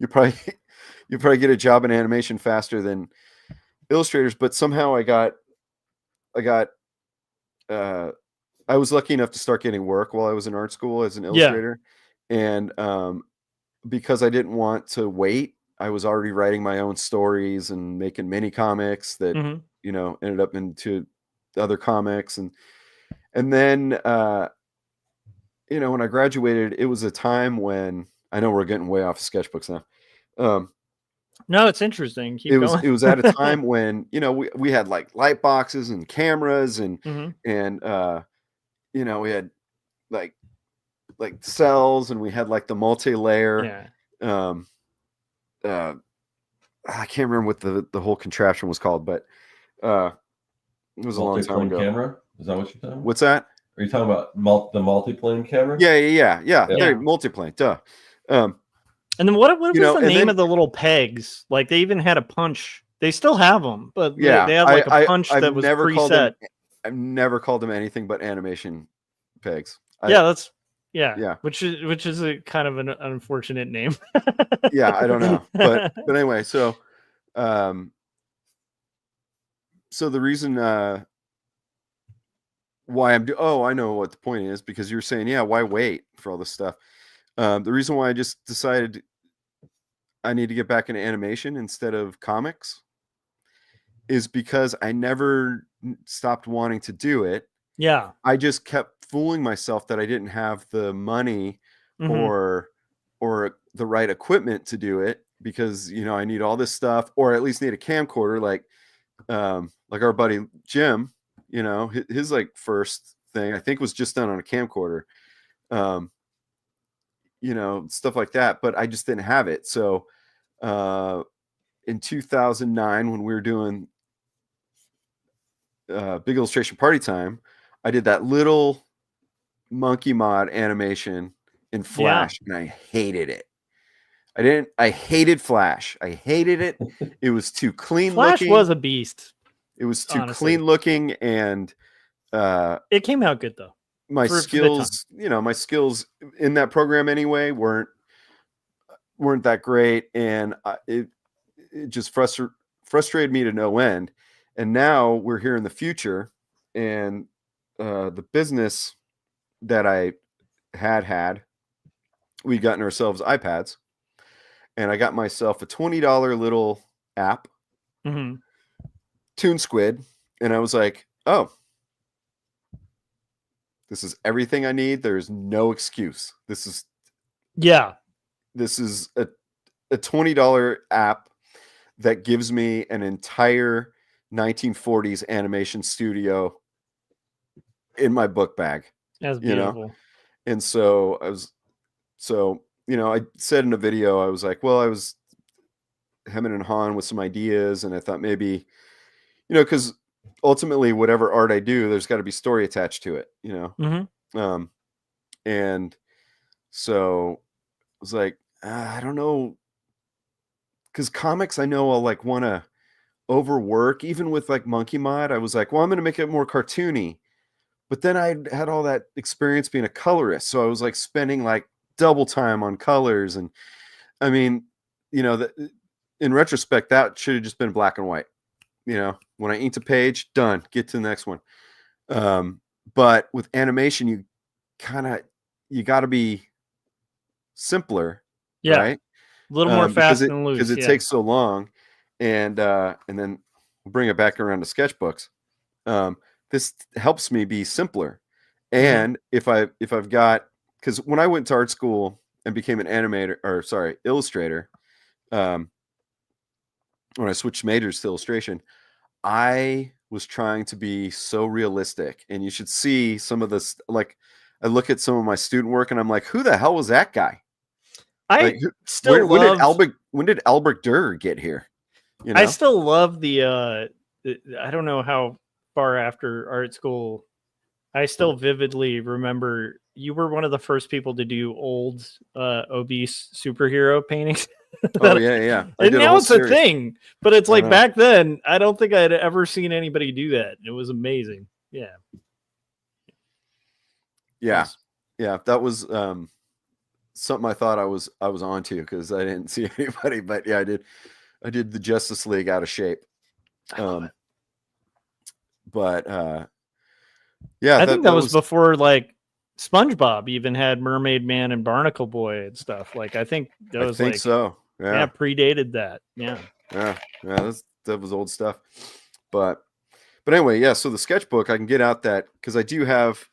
probably get a job in animation faster than illustrators. But somehow I was lucky enough to start getting work while I was in art school as an illustrator. And because I didn't want to wait, I was already writing my own stories and making mini comics that, Mhm. you know, ended up into other comics. And then, you know, when I graduated, it was a time when, I know we're getting way off of sketchbooks now. No, it's interesting. Keep It going. was at a time when, you know, we had like light boxes and cameras Mhm. and you know, we had like cells, and we had like the multi-layer Yeah. um I can't remember what the whole contraption was called, but it was a long time Multiplane ago. camera? Is that what you're talking about? What's that? Are you talking about the multiplane camera? Yeah. Yeah. There, multiplane. Duh. And then what You was know, the and name then of the little pegs? Like they even had a punch. They still have them, but yeah, they had like a punch I've that was never called them. preset. I've never called them anything but animation pegs. Yeah, that's Yeah. which is a kind of an unfortunate name. Yeah, I don't know, but anyway, so so the reason why I know what the point is, because you're saying, yeah, why wait for all this stuff? The reason why I just decided I need to get back into animation instead of comics is because I never stopped wanting to do it. Yeah. I just kept fooling myself that I didn't have the money Mhm. or the right equipment to do it, because, you know, I need all this stuff, or at least need a camcorder, like our buddy Jim, you know, his like first thing I think was just done on a camcorder, you know, stuff like that, but I just didn't have it. So in 2009, when we were doing Big Illustration Party Time, I did that little monkey mod animation in Flash, and I hated it. I hated Flash. I hated it. It was too clean Flash looking. was a beast. It was too honestly. clean looking, and It came out good though. my for the skills, you know, my skills in that program anyway weren't that great, and it just frustrated me to no end. And now we're here in the future, and the business that I had, we gotten ourselves iPads, and I got myself a $20 little app, Mhm. Toon Squid, and I was like, oh, this is everything I need. There's no excuse. This is a $20 app that gives me an entire 1940s animation studio in my book bag. That's you know? beautiful. And so you know, I said in a video, I was like, well, I was hemming and hawing with some ideas, and I thought maybe, you know, because ultimately whatever art I do, there's got to be story attached to it, you know. Mhm. And so I was like, I don't know, because comics, I know I'll like want to overwork. Even with like Monkey Mod, I was like, well, I'm going to make it more cartoony. But then I had all that experience being a colorist, so I was like spending like double time on colors. And I mean, you know, in retrospect, that should have just been black and white. You know, when I inked a page, done, get to the next one. But with animation, you got to be simpler, Yeah. right? A little more fast and loose. Because it takes so long. And then we'll bring it back around to sketchbooks. This helps me be simpler. And if I've got, because when I went to art school and became an illustrator, when I switched majors to illustration, I was trying to be so realistic. And you should see some of this. Like, I look at some of my student work, and I'm like, who the hell was that guy? I still when did Albert Dürer get here? You know? I still love the I don't know how far after art school, I still vividly remember you were one of the first people to do old obese superhero paintings. Oh yeah. And now it's a thing, but it's like back then, I don't think I'd ever seen anybody do that. It was amazing. Yeah. That was something I thought I was onto, because I didn't see anybody. But yeah, I did the Justice League out of shape. But yeah, I think that was before like SpongeBob even had Mermaid Man and Barnacle Boy and stuff. Like I think so. Yeah, predated that. Yeah. Yeah, that was old stuff. But anyway, yeah. So the sketchbook, I can get out that because I do have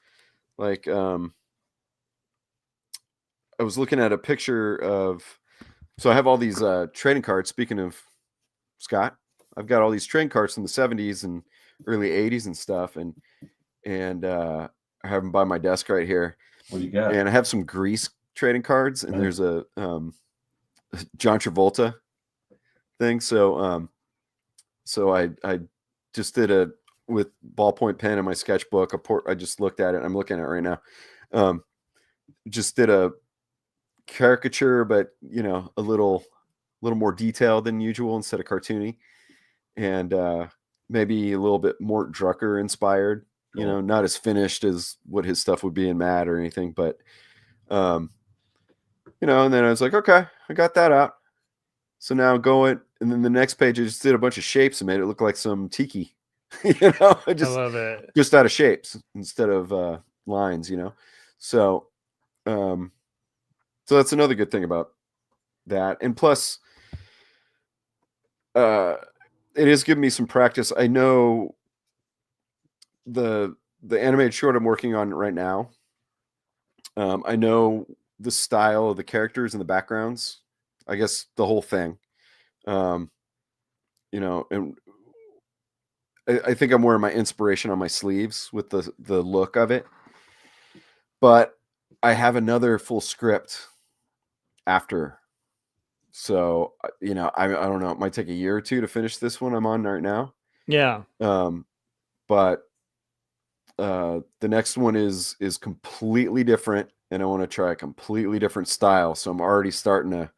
like I was looking at a picture of. So I have all these trading cards. Speaking of Scott, I've got all these trading cards from the 70s and early 80s and stuff, and I have them by my desk right here. What do you got? And I have some Grease trading cards, and there's a John Travolta thing. So I just did with ballpoint pen in my sketchbook. I just looked at it. I'm looking at it right now. Just did a caricature, but a little more detailed than usual instead of cartoony, and maybe a little bit more Drucker inspired. Cool. Not as finished as what his stuff would be in Mad or anything, but and then I was like, okay, I got that out. So now and then the next page I just did a bunch of shapes and made it look like some tiki. I love it. Just out of shapes instead of lines. So so that's another good thing about that. And plus, it has given me some practice. I know the animated short I'm working on right now. I know the style of the characters and the backgrounds. I guess the whole thing. And I think I'm wearing my inspiration on my sleeves with the look of it. But I have another full script after. So, I don't know. It might take a year or two to finish this one I'm on right now. Yeah. But the next one is completely different, and I want to try a completely different style. So I'm already starting to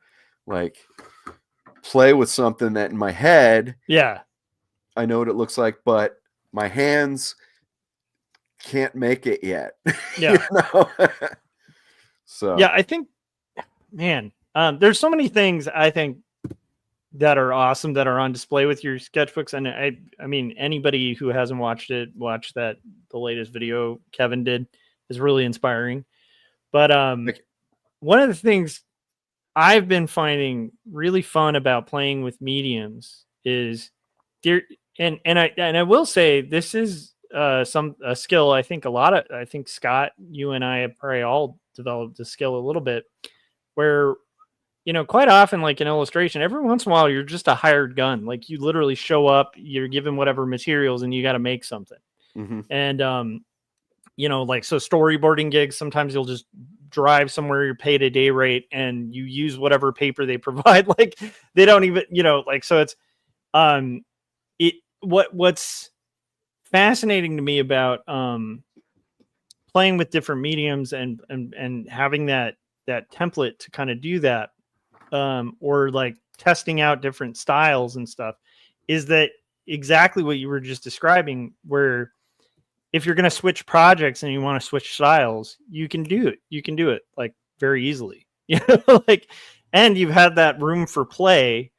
play with something that in my head, I know what it looks like, but my hands can't make it yet. Yeah. So yeah, I think, man, there's so many things I think that are awesome that are on display with your sketchbooks. And I mean, anybody who hasn't watched it, watch the latest video Kevin did, is really inspiring. But one of the things I've been finding really fun about playing with mediums is and I will say this is a skill. I think Scott, you and I have probably all developed the skill a little bit, where quite often, like in illustration, every once in a while you're just a hired gun. Like you literally show up, you're given whatever materials, and you got to make something. Mm-hmm. And so storyboarding gigs, sometimes you'll just drive somewhere, you're paid a day rate, and you use whatever paper they provide. Like they don't even, so it's what's fascinating to me about playing with different mediums and having that template to kind of do that, or like testing out different styles and stuff, is that exactly what you were just describing, where if you're going to switch projects and you want to switch styles, you can do it like very easily, and you've had that room for play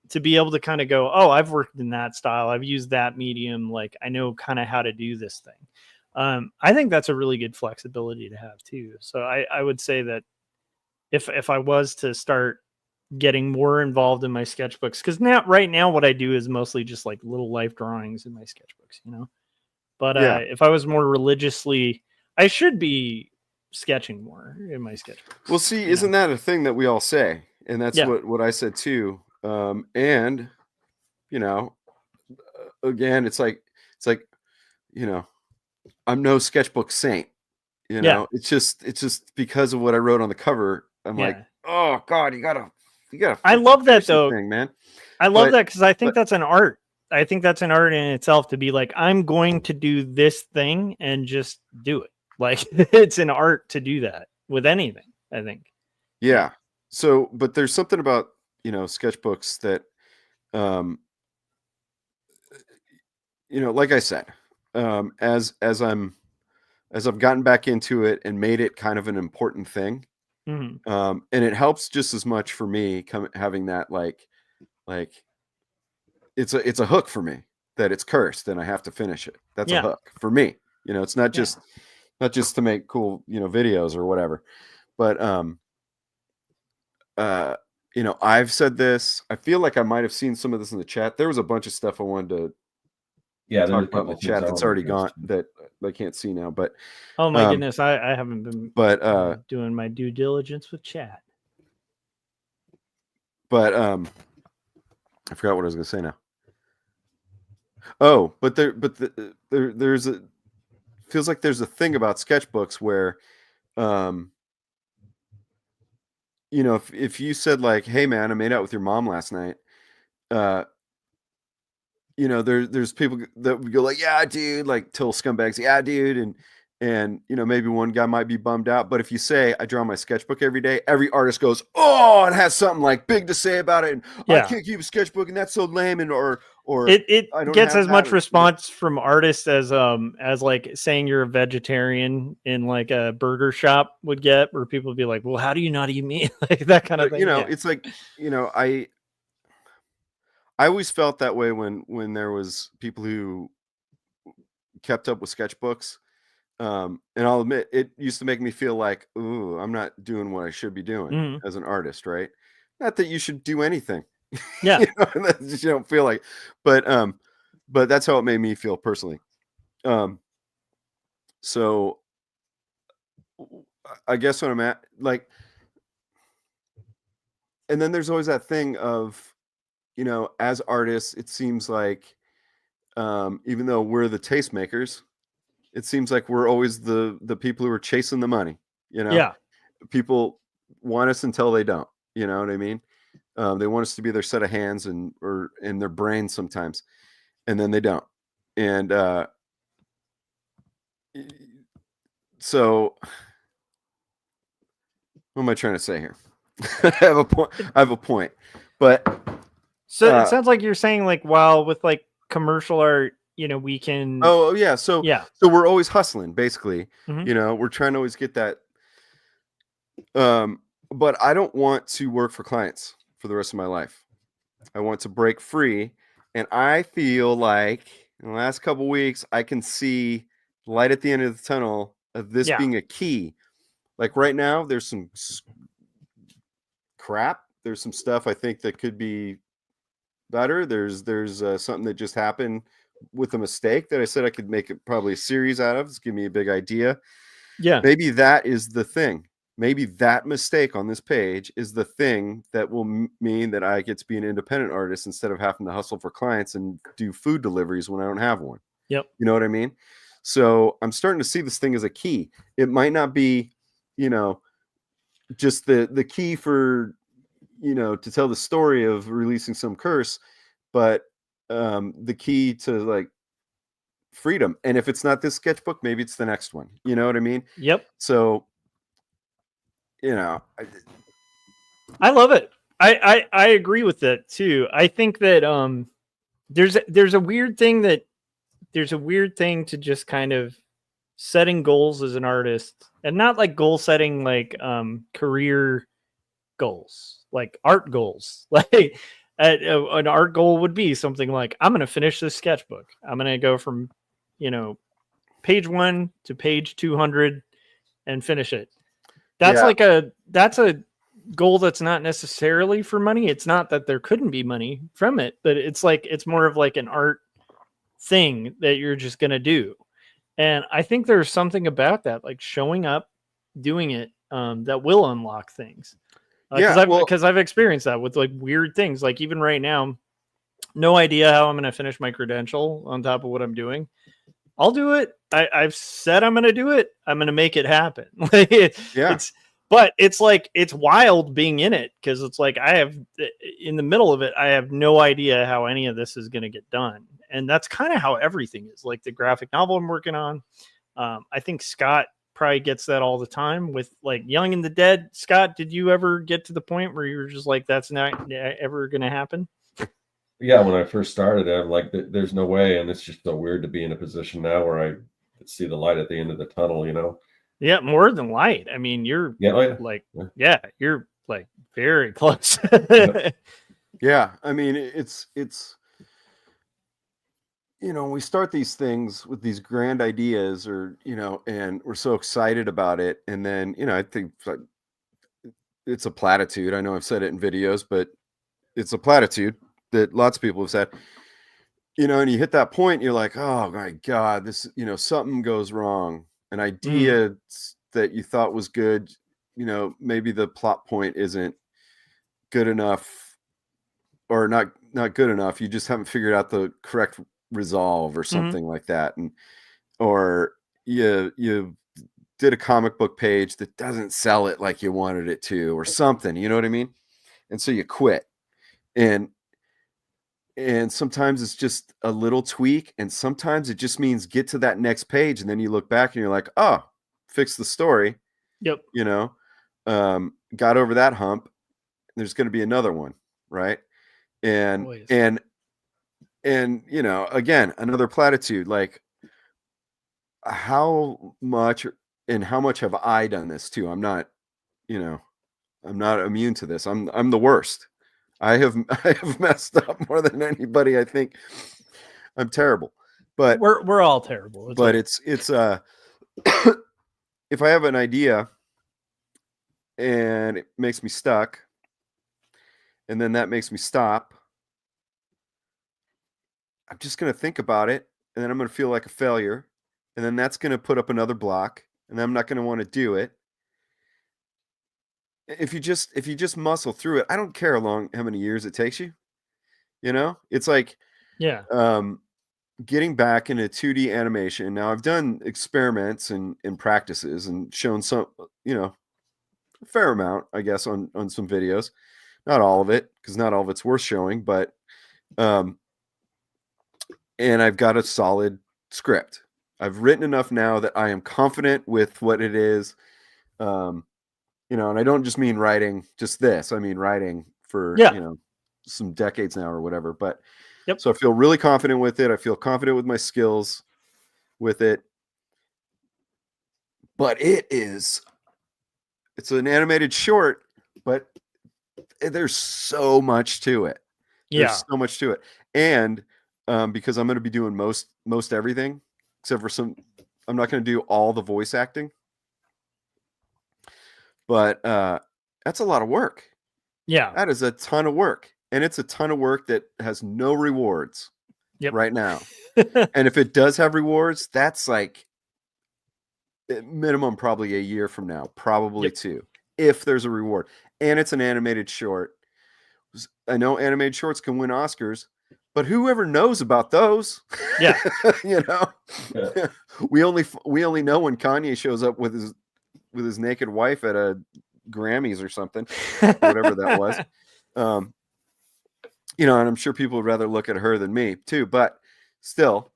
to be able to kind of go, oh, I've worked in that style, I've used that medium, like I know kind of how to do this thing. I think that's a really good flexibility to have too. So I would say that if I was to start getting more involved in my sketchbooks, because right now what I do is mostly just like little life drawings in my sketchbooks, but if I was more religiously, I should be sketching more in my sketchbooks. Well, see, isn't that a thing that we all say? And that's what I said too. And again, it's like I'm no sketchbook saint. It's just because of what I wrote on the cover. I'm like, oh God, you gotta. I love that though, thing, man. I love that because I think that's an art. I think that's an art in itself, to be like, I'm going to do this thing and just do it. Like it's an art to do that with anything, I think. Yeah. So, but there's something about, sketchbooks that, like I said, as I've gotten back into it and made it kind of an important thing. Mm-hmm. And it helps just as much for me having that, like it's a hook for me that it's cursed and I have to finish it. That's a hook for me. It's not just to make cool, videos or whatever, but, you know, I've said this. I feel like I might have seen some of this in the chat. There was a bunch of stuff I wanted to Yeah, there's talk a about in couple the of things chat I that's want to already address, gone too. that I can't see now. But Oh my Um, goodness, I haven't been doing my due diligence with chat. but I forgot what I was going to say now. Oh, but there's a feels like there's a thing about sketchbooks where, you know, if you said like, "Hey man, I made out with your mom last night," you know, there's people that would go like, "Yeah, dude," like total scumbags, "Yeah, dude," and you know, maybe one guy might be bummed out. But if you say, "I draw my sketchbook every day," every artist goes, "Oh," and has something like big to say about it, and I Yeah. can't keep a sketchbook, and that's so lame, and or It I don't gets have as that, much or, response from artists as like saying you're a vegetarian in like a burger shop would get, where people would be like, "Well, how do you not eat meat?" Like that kind of but you thing. know, Yeah. it's like, you know, I always felt that way when there was people who kept up with sketchbooks. And I'll admit, it used to make me feel like, ooh, I'm not doing what I should be doing Mhm. as an artist, right? Not that you should do anything. Yeah. You know, and that's just, you don't feel like, but that's how it made me feel personally. So I guess when I'm at like, and then there's always that thing of, you know, as artists, it seems like, even though we're the tastemakers, it seems like we're always the people who are chasing the money. You know, Yeah. people want us until they don't. You know what I mean? They want us to be their set of hands and or in their brains sometimes, and then they don't. And so, what am I trying to say here? I have a point. I have a point, but So it sounds like you're saying like, while with like commercial art, you know, we can. oh yeah. So Yeah. so we're always hustling, basically. Mhm. You know, we're trying to always get that. But I don't want to work for clients for the rest of my life. I want to break free, and I feel like in the last couple weeks I can see light at the end of the tunnel of this Yeah. being a key. Like right now, there's some crap. There's some stuff I think that could be better. There's something that just happened with a mistake that I said I could make it probably a series out of. It's give me a big idea. Yeah. Maybe that is the thing. Maybe that mistake on this page is the thing that will mean that I get to be an independent artist instead of having to hustle for clients and do food deliveries when I don't have one. Yep. You know what I mean? So I'm starting to see this thing as a key. It might not be, you know, just the key for, you know, to tell the story of releasing some curse, but the key to like freedom. And if it's not this sketchbook, maybe it's the next one. You know what I mean? Yep. So, you know, I love it. I agree with that too. I think that there's a weird thing to just kind of setting goals as an artist, and not like goal setting like career goals, like art goals. Like an art goal would be something like, I'm going to finish this sketchbook. I'm going to go from, you know, page 1 to page 200 and finish it. That's yeah. that's a goal that's not necessarily for money. It's not that there couldn't be money from it, but it's like, it's more of like an art thing that you're just going to do. And I think there's something about that, like showing up, doing it, that will unlock things. Yeah, well, Because I've experienced that with like weird things. Like even right now, no idea how I'm going to finish my credential on top of what I'm doing. I'll do it. I've said I'm going to do it. I'm going to make it happen. yeah. But it's like, it's wild being in it, because it's like, in the middle of it, I have no idea how any of this is going to get done. And that's kind of how everything is. Like the graphic novel I'm working on, I think Scott probably gets that all the time with like Young and the Dead. Scott, did you ever get to the point where you were just like, that's not ever going to happen? Yeah, when I first started, I'm like, there's no way, and it's just so weird to be in a position now where I see the light at the end of the tunnel. You know? Yeah, more than light. I mean, you're Yeah, oh, yeah. like, Yeah. you're like very close. Yeah, I mean, it's you know, we start these things with these grand ideas, or you know, and we're so excited about it, and then you know, I think like it's a platitude. I know I've said it in videos, but it's a platitude that lots of people have said. And you hit that point, you're like, oh my God, this, something goes wrong. An idea that you thought was good, maybe the plot point isn't good enough, or not good enough. You just haven't figured out the correct resolve or something like that. Or you did a comic book page that doesn't sell it like you wanted it to, or something, you know what I mean? And so you quit. And sometimes it's just a little tweak, and sometimes it just means get to that next page, and then you look back and you're like, oh, fix the story. Yep. Got over that hump. There's going to be another one, right? And Always. and again, another platitude, like how much have I done this too? I'm not immune to this. I'm the worst. I have messed up more than anybody. I think I'm terrible, but we're all terrible. But it's if I have an idea and it makes me stuck, and then that makes me stop, I'm just going to think about it, and then I'm going to feel like a failure, and then that's going to put up another block, and then I'm not going to want to do it. If you just muscle through it, I don't care how many years it takes you. It's like, getting back into 2D animation. Now I've done experiments and practices and shown some, a fair amount, I guess, on some videos. Not all of it, because not all of it's worth showing, but, and I've got a solid script. I've written enough now that I am confident with what it is. And I don't just mean writing just this. I mean writing for, some decades now or whatever. But so I feel really confident with it. I feel confident with my skills with it. But it's an animated short, but there's so much to it. There's so much to it. And because I'm going to be doing most everything, except for I'm not going to do all the voice acting. But that's a lot of work. Yeah. That is a ton of work. And it's a ton of work that has no rewards right now. And if it does have rewards, that's like minimum probably a year from now, probably 2, if there's a reward. And it's an animated short. I know animated shorts can win Oscars, but whoever knows about those? Yeah. We only know when Kanye shows up with his naked wife at a Grammys or something, whatever that was. And I'm sure people would rather look at her than me too, but still,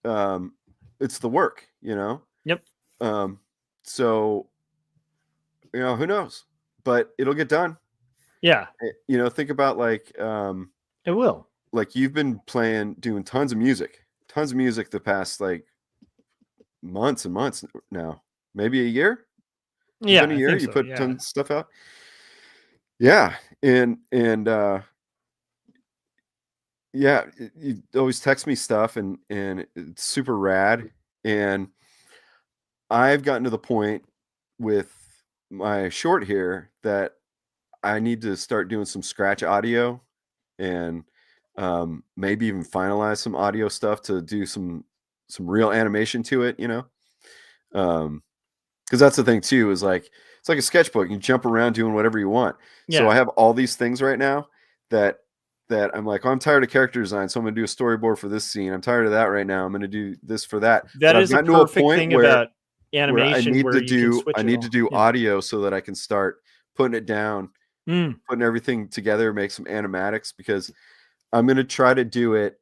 it's the work, Yep. So, who knows, but it'll get done. Yeah. Think about like, it will. Like you've been doing tons of music the past like months and months now, maybe a year. Yeah, a year you put tons of stuff out. Yeah, and you always text me stuff, and it's super rad. And I've gotten to the point with my short here that I need to start doing some scratch audio, and maybe even finalize some audio stuff to do some real animation to it. Because that's the thing too, is like it's like a sketchbook. You jump around doing whatever you want. Yeah. So I have all these things right now that I'm like, I'm tired of character design, so I'm going to do a storyboard for this scene. I'm tired of that right now. I'm going to do this for that. That is a perfect thing about animation. I need to do audio so that I can start putting it down, putting everything together, make some animatics, because I'm going to try to do it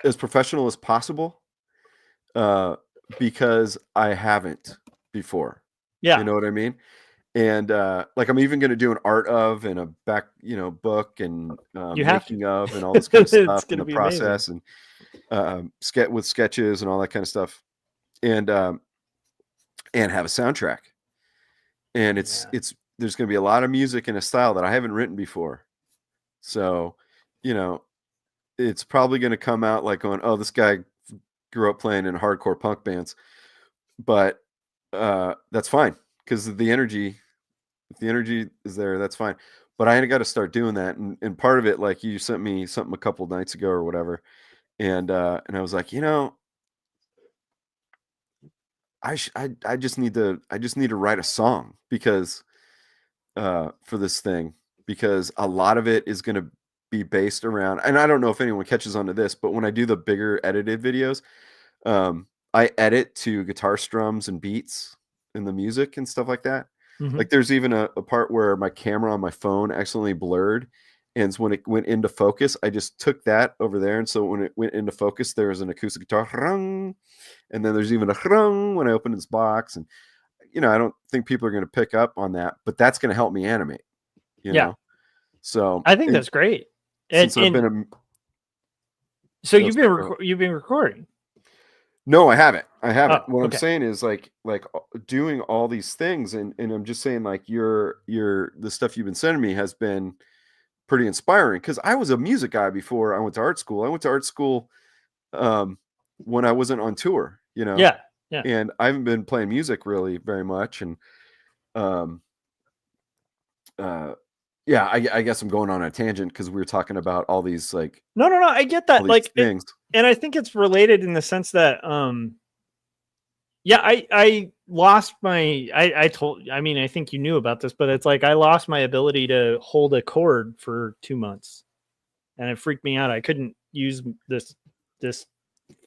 as professional as possible. Because I haven't before. Yeah. You know what I mean? And like I'm even going to do an art of and a back, book and making of and all this kind of stuff in the process, amazing. And with sketches and all that kind of stuff. And have a soundtrack. And there's going to be a lot of music in a style that I haven't written before. So, it's probably going to come out like going, oh, this guy grew up playing in hardcore punk bands, but that's fine, because if the energy is there, that's fine. But I got to start doing that, and part of it, like you sent me something a couple nights ago or whatever, and I was like, I just need to write a song because for this thing, because a lot of it is going to be based around, and I don't know if anyone catches on to this, but when I do the bigger edited videos, I edit to guitar strums and beats in the music and stuff like that. Mhm. Like there's even a part where my camera on my phone accidentally blurred, and when it went into focus, I just took that over there, and so when it went into focus, there was an acoustic guitar, and then there's even a when I open this box, and I don't think people are going to pick up on that, but that's going to help me animate. Yeah. So I think that's great. Since I've been so you've been recording. No, I haven't. Oh, What okay. I'm saying is like doing all these things, and I'm just saying like the stuff you've been sending me has been pretty inspiring, because I was a music guy before I went to art school. I went to art school when I wasn't on tour, Yeah. and I haven't been playing music really very much, and yeah, I guess I'm going on a tangent because we were talking about all these like No, I get that. all these Like things. and I think it's related in the sense that yeah, I lost my I think you knew about this, but it's like I lost my ability to hold a chord for 2 months, and it freaked me out. I couldn't use this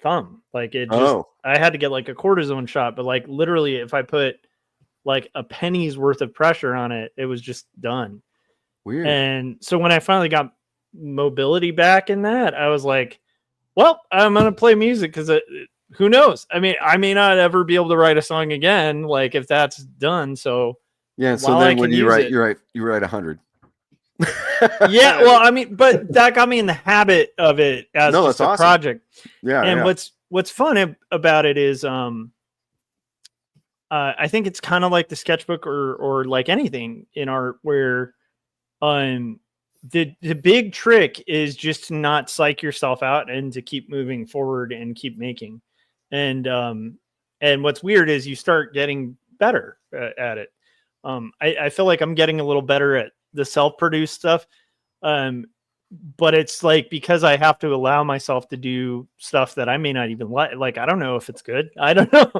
thumb. Like it just I had to get like a cortisone shot, but like literally if I put like a penny's worth of pressure on it, it was just done. Weird. And so when I finally got mobility back in that, I was like, well, I'm going to play music because who knows? I mean, I may not ever be able to write a song again, like if that's done. So yeah. So then when you write 100. Yeah. Well, I mean, but that got me in the habit of it as just a awesome project. Yeah. And what's fun about it is, I think it's kind of like the sketchbook or like anything in art where, the big trick is just to not psych yourself out and to keep moving forward and keep making. And what's weird is you start getting better at it. I feel like I'm getting a little better at the self-produced stuff. But it's like, because I have to allow myself to do stuff that I may not even like, I don't know if it's good. I don't know,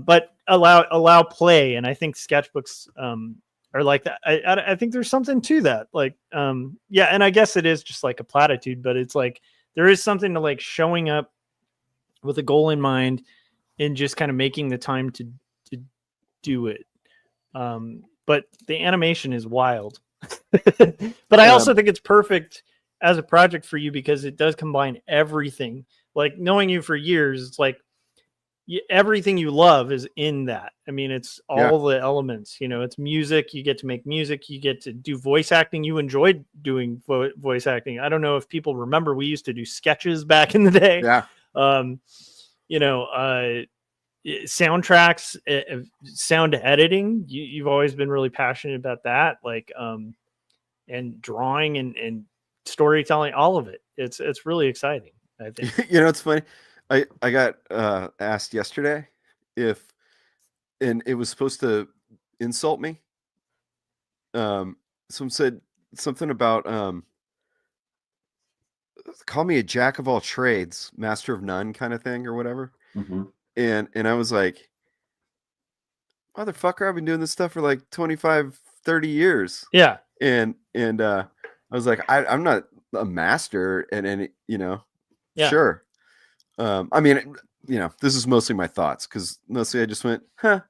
but allow play. And I think sketchbooks, are like that. I think there's something to that. Like, yeah. And I guess it is just like a platitude, but it's like, there is something to like showing up with a goal in mind and just kind of making the time to do it. But the animation is wild, but I also think it's perfect as a project for you because it does combine everything. Like knowing you for years, it's like, everything you love is in that. I mean, it's all the elements, it's music. You get to make music. You get to do voice acting. You enjoyed doing voice acting. I don't know if people remember, we used to do sketches back in the day. Yeah. Soundtracks, sound editing. You've always been really passionate about that. Like, and drawing and storytelling, all of it. It's really exciting, I think. It's funny. I got asked yesterday and it was supposed to insult me. Someone said something about call me a jack of all trades, master of none kind of thing or whatever. Mm-hmm. And I was like, motherfucker, I've been doing this stuff for like 25, 30 years. Yeah. And I was like, I'm not a master at any, Yeah. Sure. I mean, this is mostly my thoughts because mostly I just went, huh,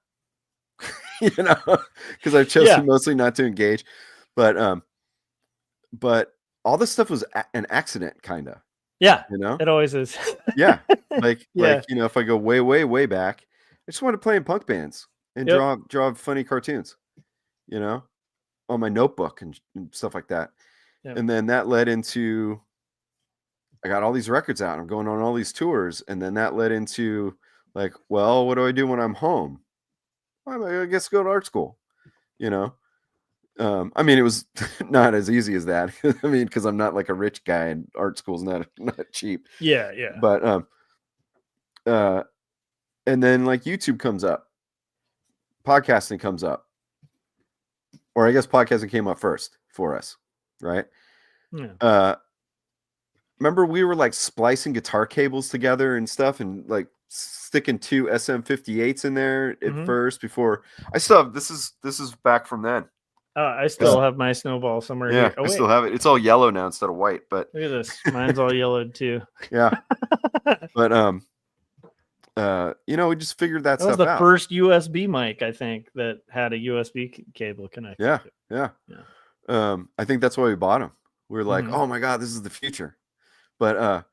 because I've chosen mostly not to engage, but all this stuff was an accident, kind of. Yeah, it always is. Yeah, like if I go way, way, way back, I just wanted to play in punk bands and draw funny cartoons, on my notebook and stuff like that, and then that led into. I got all these records out. I'm going on all these tours. And then that led into like, well, what do I do when I'm home? Well, I guess go to art school, I mean, it was not as easy as that. I mean, because I'm not like a rich guy and art school's not cheap. Yeah. But, and then like YouTube comes up, podcasting comes up, or I guess podcasting came up first for us, right? Yeah. Remember we were like splicing guitar cables together and stuff, and like sticking 2 SM58s in there at first before I still have this is back from then. I still have my snowball somewhere Yeah, here. Oh, I wait. still have it. It's all yellow now instead of white, but Look at this. Mine's all yellowed too. yeah. But we just figured that That was stuff the out. first USB mic, I think, that had a USB cable connected. Yeah. I think that's why we bought them. We were like, oh my God, this is the future. But but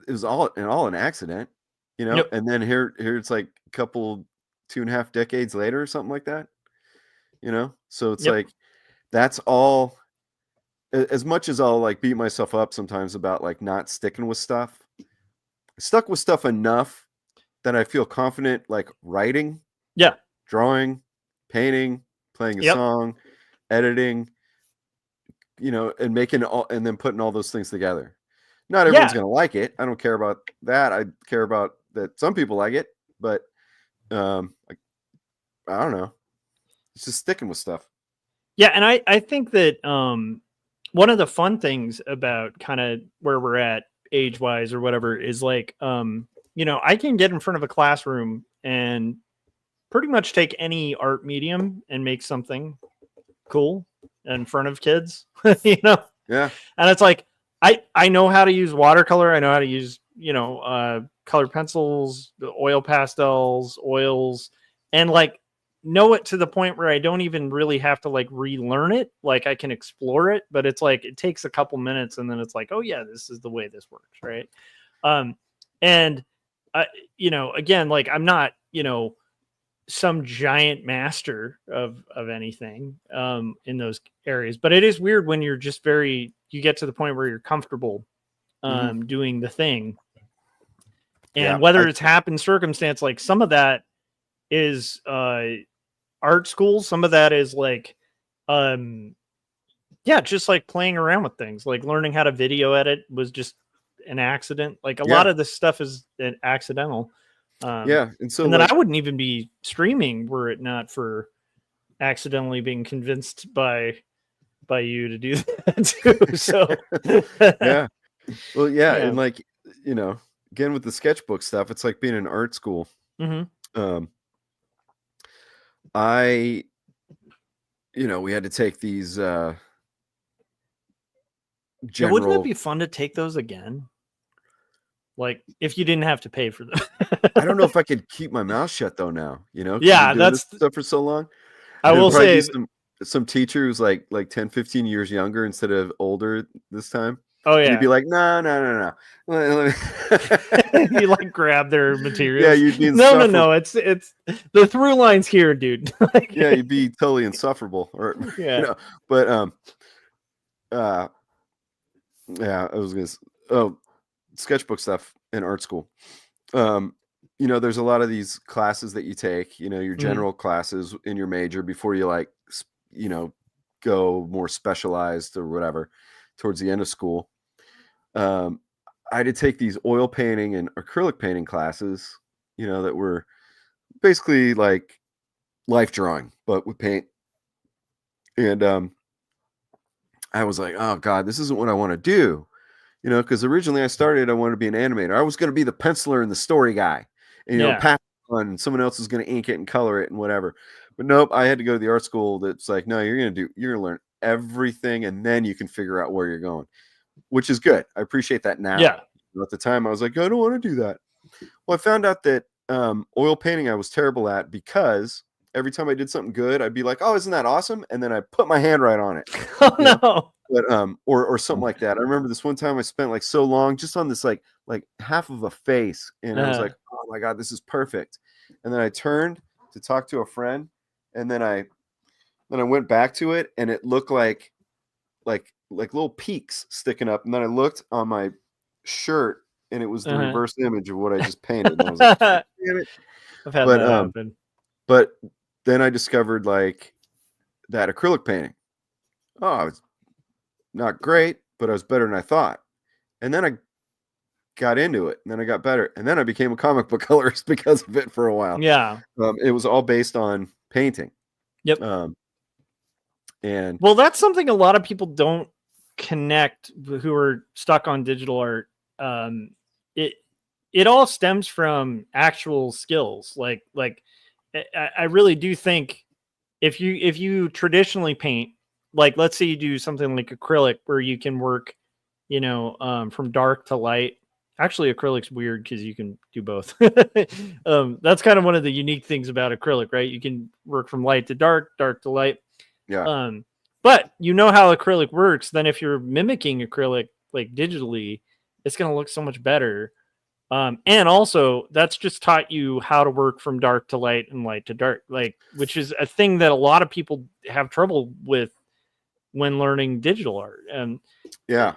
it was all an accident, Yep. and then here it's like a couple 2.5 decades later or something like that, so it's like, that's all. As much as I'll like beat myself up sometimes about like not sticking with stuff, I stuck with stuff enough that I feel confident like writing, drawing, painting, playing a song, editing, and making all, and then putting all those things together. Not everyone's going to like it. I don't care about that. I care about that some people like it, but I don't know. It's just sticking with stuff. Yeah, and I think that one of the fun things about kind of where we're at age-wise or whatever is like, I can get in front of a classroom and pretty much take any art medium and make something cool in front of kids, Yeah. And it's like, I know how to use watercolor. I know how to use, colored pencils, the oil pastels, oils, and like know it to the point where I don't even really have to like relearn it. Like I can explore it, but it's like, it takes a couple minutes and then it's like, oh yeah, this is the way this works. Right. And again, like I'm not, some giant master of anything in those areas, but it is weird when you're just you get to the point where you're comfortable doing the thing, and whether it's happened circumstance, like some of that is art school, some of that is like just like playing around with things, like learning how to video edit was just an accident. Like a lot of this stuff is accidental. And so then I wouldn't even be streaming were it not for accidentally being convinced by you to do that too. So and like, again with the sketchbook stuff, it's like being in art school. We had to take these general... Wouldn't it be fun to take those again? Like if you didn't have to pay for them. I don't know if I could keep my mouth shut though now, Yeah, that's this stuff for so long. I will say some teacher who's like 10, 15 years younger instead of older this time. Oh yeah. You'd be like, no. You like grab their materials. Yeah, you'd be no. It's the through lines here, dude. You'd be totally insufferable. Or but I was gonna sketchbook stuff in art school. There's a lot of these classes that you take, your general classes in your major before you go more specialized or whatever towards the end of school. I had to take these oil painting and acrylic painting classes, that were basically like life drawing, but with paint. And I was like, oh God, this isn't what I want to do. Because originally I wanted to be an animator. I was going to be the penciler and the story guy, and pass on, and someone else is going to ink it and color it and whatever. But nope, I had to go to the art school that's like, no, you're going to learn everything, and then you can figure out where you're going, which is good. I appreciate that now. Yeah. At the time, I was like, I don't want to do that. Well, I found out that oil painting I was terrible at, because every time I did something good, I'd be like, oh, isn't that awesome? And then I put my hand right on it. Oh no. But or something like that. I remember this one time I spent like so long just on this like half of a face, and I was like, oh my God, this is perfect. And then I turned to talk to a friend, and then I went back to it, and it looked like little peaks sticking up. And then I looked on my shirt, and it was the reverse image of what I just painted. And I was like, damn it. I've had that happen. But then I discovered like that acrylic painting. Oh, it's not great, but I was better than I thought. And then got into it, and then I got better, and then I became a comic book colorist because of it for a while. Yeah. It was all based on painting. Yep. And well, that's something a lot of people don't connect who are stuck on digital art. It all stems from actual skills. Like I really do think if you traditionally paint, like let's say you do something like acrylic where you can work, from dark to light. Actually, acrylic's weird because you can do both. That's kind of one of the unique things about acrylic, right? You can work from light to dark to light. yeah, But you know how acrylic works. Then if you're mimicking acrylic like digitally, it's going to look so much better. And also that's just taught you how to work from dark to light and light to dark, like, which is a thing that a lot of people have trouble with when learning digital art. And yeah.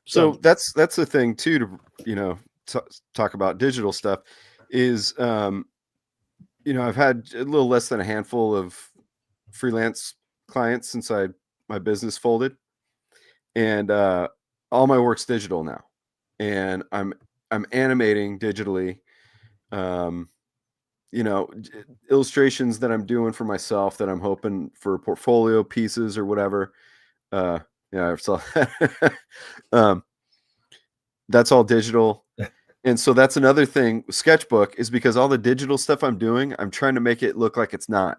So that's the thing too, to, talk about digital stuff is, I've had a little less than a handful of freelance clients since my business folded, and all my work's digital now, and I'm animating digitally, illustrations that I'm doing for myself that I'm hoping for portfolio pieces or whatever. Yeah, I saw that. That's all digital. And so that's another thing. Sketchbook is because all the digital stuff I'm doing, I'm trying to make it look like it's not.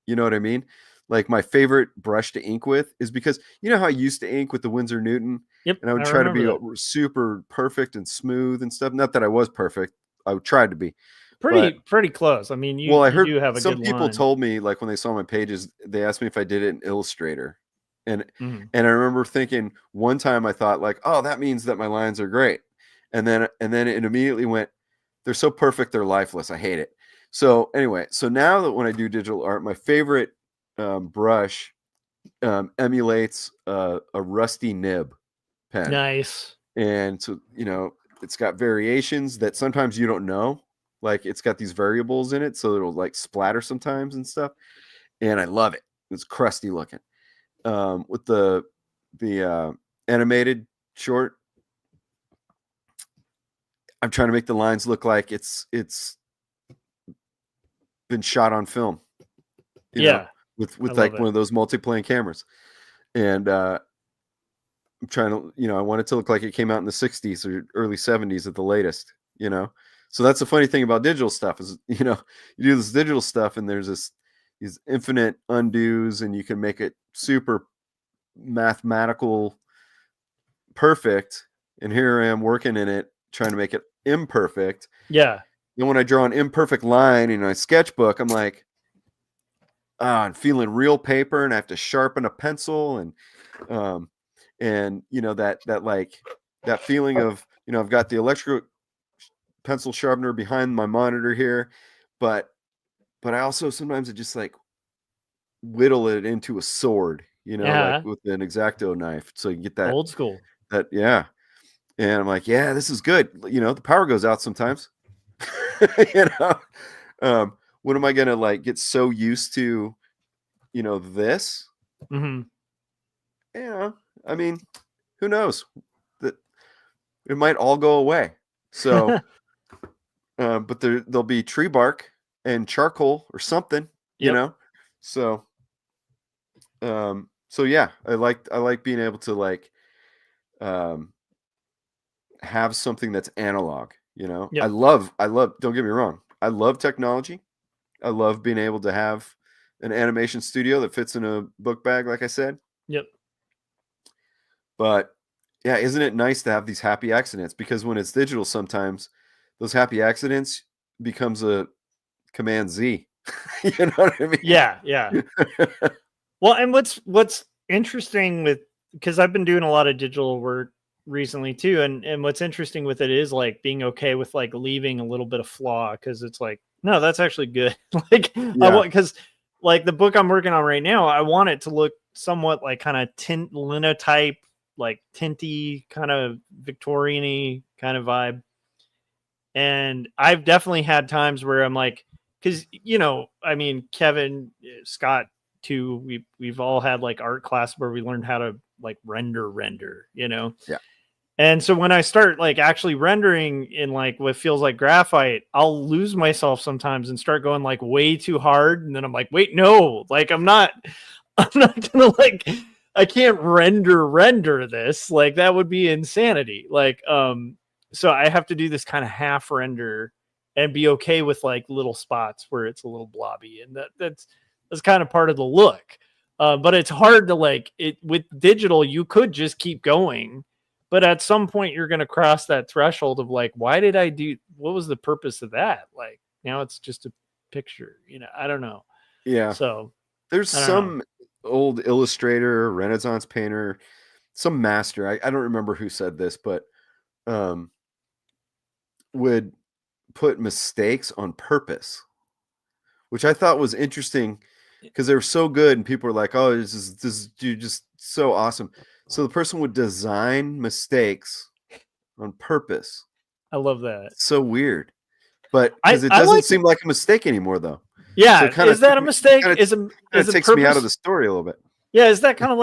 You know what I mean? Like my favorite brush to ink with is because how I used to ink with the Winsor Newton. Yep, and I would try to be super perfect and smooth and stuff. Not that I was perfect. I tried to be. Pretty close. I mean, I heard do have a some good people line. told me, like when they saw my pages, they asked me if I did it in Illustrator. And Mhm. and I remember thinking one time I thought like, oh, that means that my lines are great. And then it immediately went, they're so perfect, they're lifeless. I hate it. So anyway, so now that when I do digital art, my favorite brush emulates a rusty nib pen. Nice. And so, it's got variations that sometimes you don't know. Like it's got these variables in it, so it'll like splatter sometimes and stuff. And I love it. It's crusty looking. With the animated short, I'm trying to make the lines look like it's been shot on film. With like one of those multiplane cameras. And I'm trying to, I want it to look like it came out in the 60s or early 70s at the latest, So that's the funny thing about digital stuff is, you do this digital stuff and there's these infinite undos and you can make it super mathematical perfect. And here I am working in it, trying to make it imperfect. Yeah. And when I draw an imperfect line in my sketchbook, I'm like, I'm feeling real paper and I have to sharpen a pencil and that feeling of, I've got the electric pencil sharpener behind my monitor here, but I also sometimes it just like whittle it into a sword, like with an X-Acto knife. So you get that old school. Yeah. And I'm like, yeah, this is good. The power goes out sometimes. When am I going to like get so used to, this? Mm-hmm. Yeah. I mean, who knows? That it might all go away. So, but there'll be tree bark and charcoal or something, So, yeah, I like being able to like, have something that's analog. Yep. I love. Don't get me wrong. I love technology. I love being able to have an animation studio that fits in a book bag, like I said. Yep. But yeah, isn't it nice to have these happy accidents? Because when it's digital, sometimes those happy accidents becomes a Command Z. You know what I mean? Yeah. Well, and what's interesting because I've been doing a lot of digital work recently too, and what's interesting with it is like being okay with like leaving a little bit of flaw, because it's like, no, that's actually good. Like because like the book I'm working on right now, I want it to look somewhat like kind of tint linotype, like tinty, kind of Victorian-y kind of vibe. And I've definitely had times where I'm like, because I mean, Kevin, Scott too, we've all had like art class where we learned how to like render, Yeah. And so when I start like actually rendering in like what feels like graphite, I'll lose myself sometimes and start going like way too hard. And then I'm like, wait, no, like I'm not gonna like, I can't render this. Like that would be insanity. Like, so I have to do this kind of half render and be okay with like little spots where it's a little blobby. And that's kind of part of the look. But it's hard to like it with digital, you could just keep going. But at some point, you're going to cross that threshold of like, why did I do? What was the purpose of that? Like now it's just a picture, I don't know. Yeah. So there's some old illustrator, Renaissance painter, some master. I don't remember who said this, but would put mistakes on purpose, which I thought was interesting because they were so good and people were like, oh, this is dude just so awesome. So the person would design mistakes on purpose. I love that. It's so weird, but because it doesn't seem like a mistake anymore, though. Yeah, so is that a mistake? It takes me out of the story a little bit. Yeah, isn't that kind of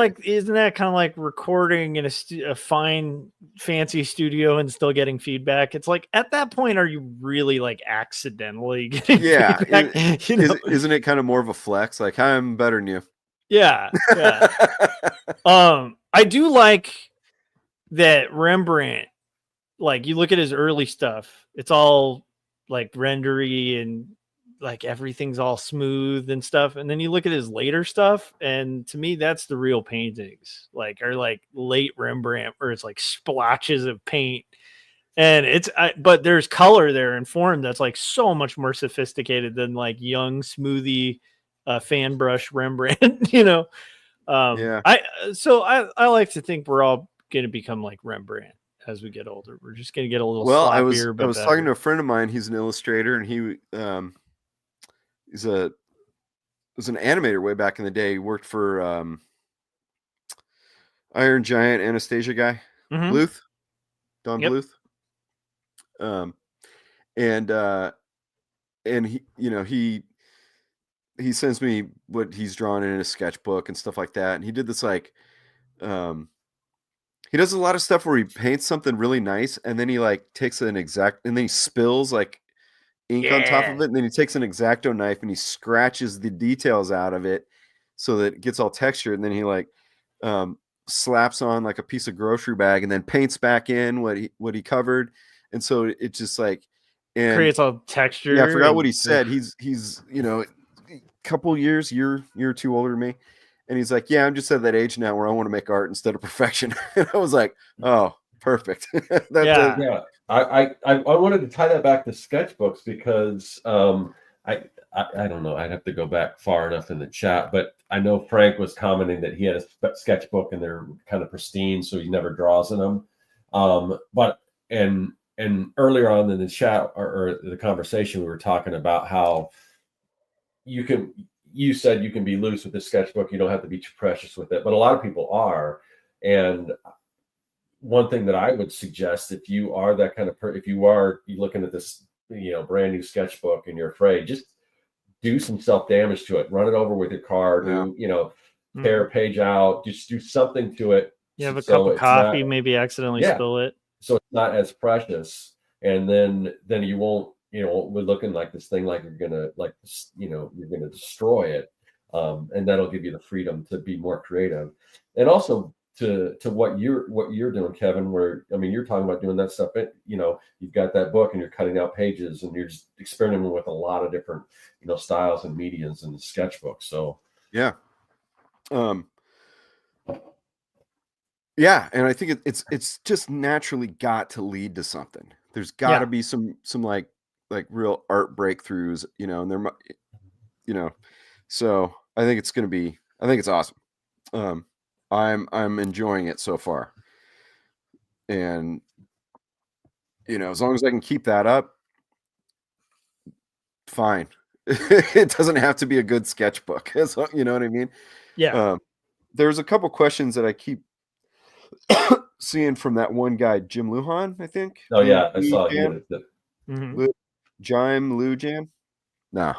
like recording in a fine, fancy studio and still getting feedback? It's like at that point, are you really like accidentally getting feedback? Isn't it kind of more of a flex? Like I'm better than you. Yeah. I do like that Rembrandt, like you look at his early stuff, it's all like rendery and like everything's all smooth and stuff. And then you look at his later stuff, and to me, that's the real paintings, like are like late Rembrandt, where it's like splotches of paint. And but there's color there and form that's like so much more sophisticated than like young, smoothie, fan brush Rembrandt, Yeah. I like to think we're all going to become like Rembrandt as we get older. We're just going to get a little sloppier. I was talking to a friend of mine. He's an illustrator, and he was an animator way back in the day. He worked for Iron Giant Anastasia guy, Bluth, Don Bluth. And he sends me what he's drawn in a sketchbook and stuff like that. And he did this like, he does a lot of stuff where he paints something really nice, and then he like takes and then he spills like ink on top of it, and then he takes an X-Acto knife and he scratches the details out of it so that it gets all textured, and then he like slaps on like a piece of grocery bag and then paints back in what he covered, and so it just like creates all texture. Yeah, I forgot what he said. He's a couple years, year or two older than me. And he's like, yeah, I'm just at that age now where I want to make art instead of perfection. And I was like, oh, perfect. I wanted to tie that back to sketchbooks because I don't know. I'd have to go back far enough in the chat, but I know Frank was commenting that he had a sketchbook and they're kind of pristine, so he never draws in them. But earlier on in the chat or the conversation, we were talking about how you said you can be loose with the sketchbook. You don't have to be too precious with it, but a lot of people are. And one thing that I would suggest, if you are that kind of if you're looking at this, brand new sketchbook and you're afraid, just do some self-damage to it. Run it over with your car. Tear a page out. Just do something to it. You have a cup of coffee, maybe accidentally spill it. So it's not as precious, and then you won't. We're looking like this thing, like you're gonna destroy it, and that'll give you the freedom to be more creative, and also to what you're doing, Kevin. Where you're talking about doing that stuff. You've got that book, and you're cutting out pages, and you're just experimenting with a lot of different styles and mediums in the sketchbook. So yeah, yeah, and I think it's just naturally got to lead to something. There's got to be some like real art breakthroughs, and there, so I think it's awesome. I'm enjoying it so far, and as long as I can keep that up, fine. It doesn't have to be a good sketchbook, you know what I mean? Yeah. There's a couple questions that I keep seeing from that one guy, Jim Lujan, I think. Oh yeah, I saw you. Lou Jam? No.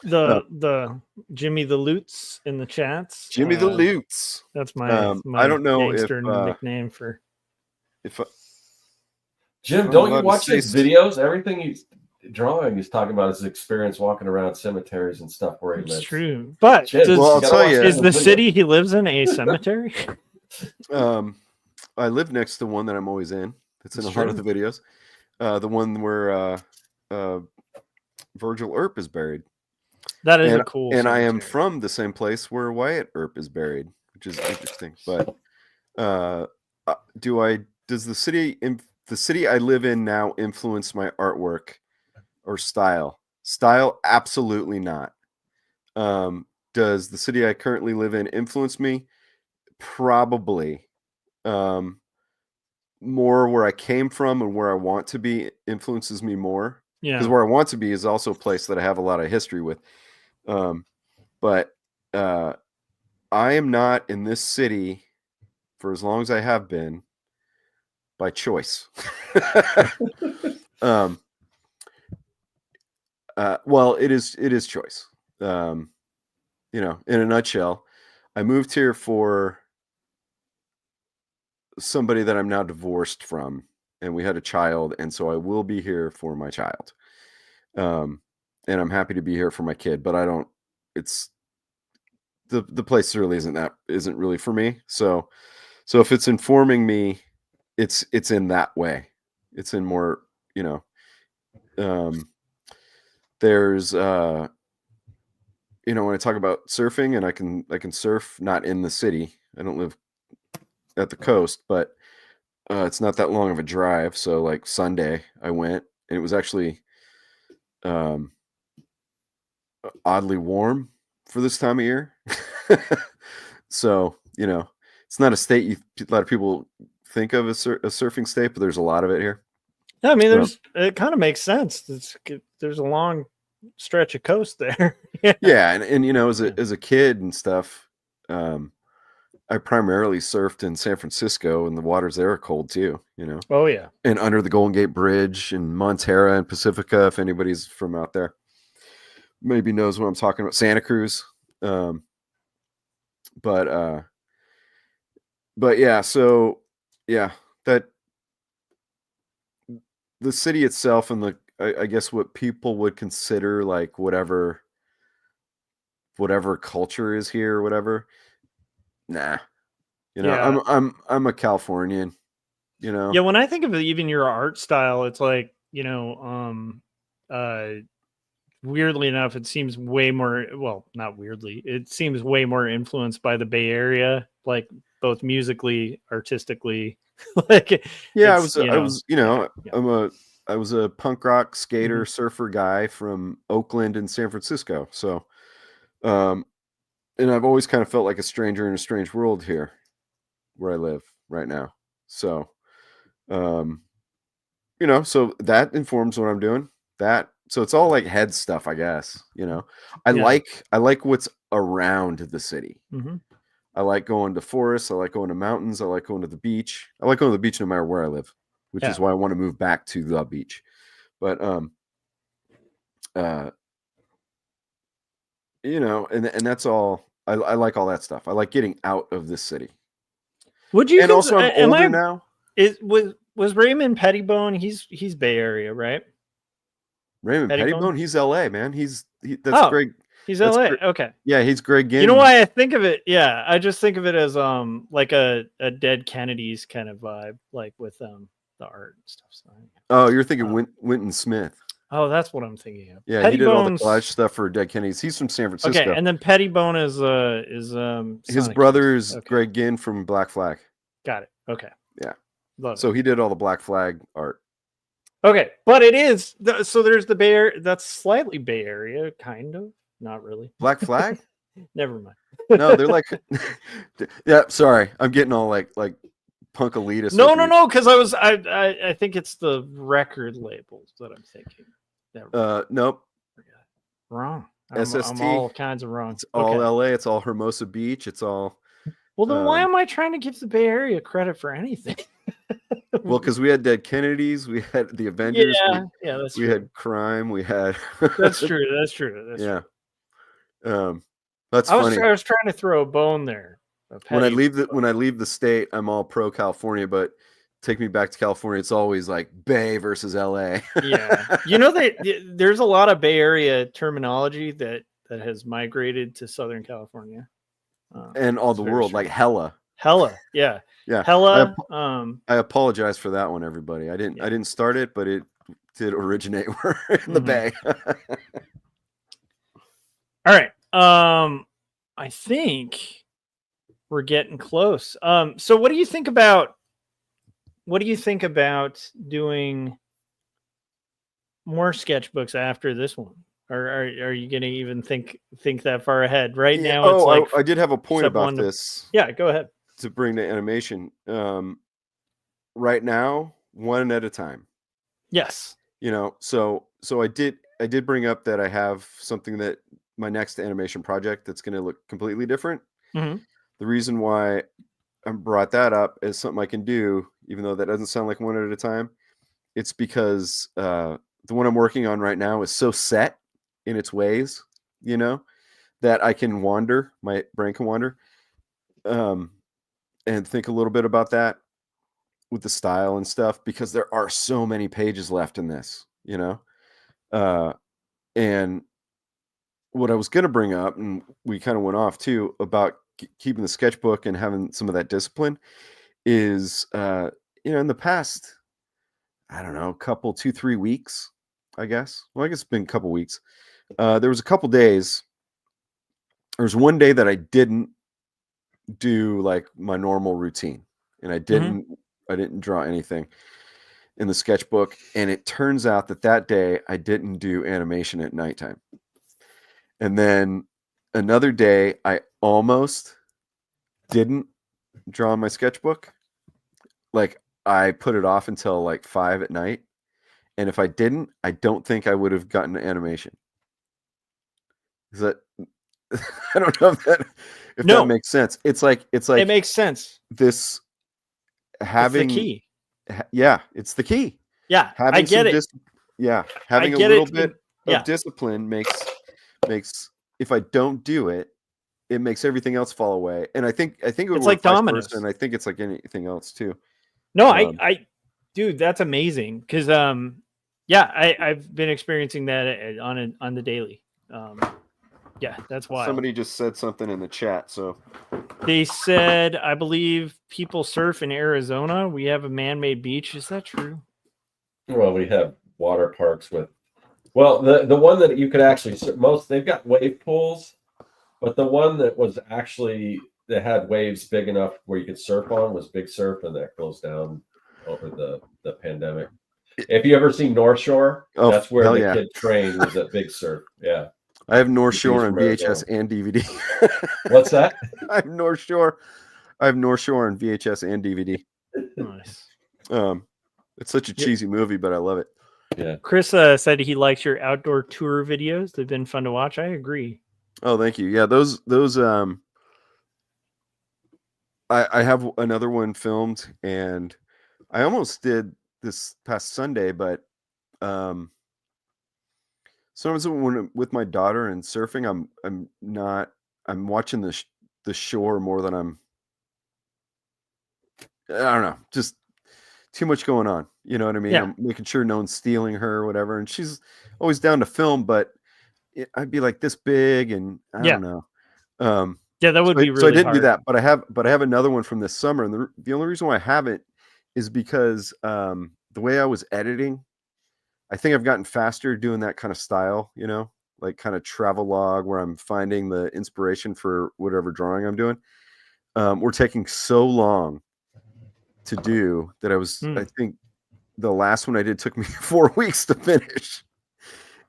The Jimmy the Loots in the chats. Jimmy the Loots. That's my I don't know if nickname for. Jim, I'm don't you allowed to watch say his videos? Everything he's drawing, he's talking about his experience walking around cemeteries and stuff where he It's lives. true. But Jim, does, Well, I'll gotta tell watch you- is his the videos. city he lives in a cemetery? I live next to one that I'm always in. It's in It's a lot of true. the videos. The one where Virgil Earp is buried. That is and, a cool and I am cemetery. from the same place where Wyatt Earp is buried, which is interesting. But does the city I live in now influence my artwork or style? Style, absolutely not. Does the city I currently live in influence me? Probably. More where I came from and where I want to be influences me more. Because Yeah. where I want to be is also a place that I have a lot of history with. But I am not in this city for as long as I have been by choice. Well, it is choice. In a nutshell, I moved here for somebody that I'm now divorced from, and we had a child, and so I will be here for my child. And I'm happy to be here for my kid, but it's the place really isn't really for me. So if it's informing me, it's in that way. It's in more, there's when I talk about surfing, and I can surf not in the city. I don't live at the coast, but it's not that long of a drive. So like Sunday I went, and it was actually oddly warm for this time of year. So, it's not a state a lot of people think of as a surfing state, but there's a lot of it here. Yeah, I mean, it kind of makes sense. There's a long stretch of coast there. Yeah, and as a kid and stuff, I primarily surfed in San Francisco, and the waters there are cold too. Oh yeah, and under the Golden Gate Bridge in Montera and Pacifica, if anybody's from out there, maybe knows what I'm talking about. Santa Cruz, but yeah, so yeah, that the city itself and I guess what people would consider like whatever culture is here or whatever. Nah, Yeah. I'm a Californian, Yeah, when I think of even your art style, it's like, weirdly enough, it seems way more, well, not weirdly, it seems way more influenced by the Bay Area, like both musically, artistically. Like, yeah, I it's, was, yeah. I was a punk rock skater, Mhm. surfer guy from Oakland and San Francisco. So, and I've always kind of felt like a stranger in a strange world here where I live right now. So, so that informs what I'm doing. So it's all like head stuff, I guess. I Yeah. like what's around the city. Mhm. I like going to forests. I like going to mountains. I like going to the beach. I like going to the beach no matter where I live, which is Yeah. why I want to move back to the beach. But and that's all. I like all that stuff. I like getting out of this city. Would you? And also, I'm older now. Was Raymond Pettibone? He's Bay Area, right? Raymond Pettibone, he's LA, man. That's Greg. He's that's LA. Okay. Yeah, he's Greg Ginn. You know why I think of it? Yeah, I just think of it as like a Dead Kennedys kind of vibe, like with the art and stuff. So, oh, you're thinking Wynton Smith. Oh, that's what I'm thinking of. Yeah, he did all the collage stuff for Dead Kennedys. He's from San Francisco. Okay, and then Pettibone is his brother's Greg Ginn from Black Flag. Got it. Okay. Yeah. Love so it. He did all the Black Flag art. Okay, but it is so there's the Bay Area, that's slightly Bay Area, kind of, not really. Black Flag? Never mind. No, they're like, yeah. Sorry, I'm getting all like punk elitist. No, because I think it's the record labels that I'm thinking. Nope. Wrong. SST. I'm all kinds of wrong. It's all LA. It's all Hermosa Beach. It's all. Well, then why am I trying to give the Bay Area credit for anything? Well, because we had Dead Kennedys, we had the Avengers. Yeah, that's we true. had crime. We had. That's true. That's true. Yeah. True. That's funny. I was trying to throw a bone there. When I leave the state, I'm all pro California, but take me back to California, it's always like Bay versus LA. Yeah. There's a lot of Bay Area terminology that has migrated to Southern California. And all It's the very world, like strange. hella. Yeah. Yeah. Hella. I apologize for that one, everybody. I didn't start it, but it did originate in the Bay. All right. I think we're getting close. So what do you think about doing more sketchbooks after this one? Or are you gonna even think that far ahead? Right Yeah. now it's like I did have a point step about one to- this. Yeah, go ahead. To bring to animation. Right now, one at a time. Yes. So I did bring up that I have something that my next animation project that's going to look completely different. Mm-hmm. The reason why I brought that up is something I can do, even though that doesn't sound like one at a time. It's because the one I'm working on right now is so set in its ways, that I can wander. My brain can wander, and think a little bit about that with the style and stuff, because there are so many pages left in this, and what I was going to bring up, and we kind of went off too, about keeping the sketchbook and having some of that discipline is, in the past, I don't know, 2-3 weeks, I guess. Well, I guess it's been a couple weeks. There was a couple days. There was one day that I didn't do like my normal routine, and I didn't draw anything in the sketchbook. And it turns out that day I didn't do animation at nighttime. And then another day I almost didn't draw in my sketchbook. Like, I put it off until like 5 at night. And if I didn't, I don't think I would have gotten to animation. Is that I don't know if that makes sense. It's like It makes sense. This having it's the key. Yeah, it's the key. Yeah, I get it. Having a little bit of discipline makes if I don't do it, it makes everything else fall away. And I think it would it's like dominoes. And I think it's like anything else too. No, dude, that's amazing. Because I've been experiencing that on the daily. Yeah, that's why. Somebody just said something in the chat. So they said, I believe people surf in Arizona. We have a man-made beach. Is that true? Well, we have water parks with. Well, the one that you could actually they've got wave pools, but the one that was actually that had waves big enough where you could surf on was Big Surf, and that closed down over the pandemic. If you ever seen North Shore, that's where the kid trained, was at Big Surf. Yeah. I have North Shore on VHS and DVD. What's that? I have North Shore on VHS and DVD. Nice. It's such a cheesy movie, but I love it. Yeah. Chris said he likes your outdoor tour videos. They've been fun to watch. I agree. Oh, thank you. Yeah, those I have another one filmed, and I almost did this past Sunday, but sometimes when with my daughter and surfing, I'm watching the shore more than I don't know, just too much going on. You know what I mean? Yeah. I'm making sure no one's stealing her or whatever. And she's always down to film, but I'd be like this big, and I don't know. Yeah, that would be really so I didn't hard. do that, but I have another one from this summer. And the only reason why I haven't is because the way I was editing, I think I've gotten faster doing that kind of style, like kind of travel log where I'm finding the inspiration for whatever drawing I'm doing. We're taking so long to do that I think the last one I did took me 4 weeks to finish.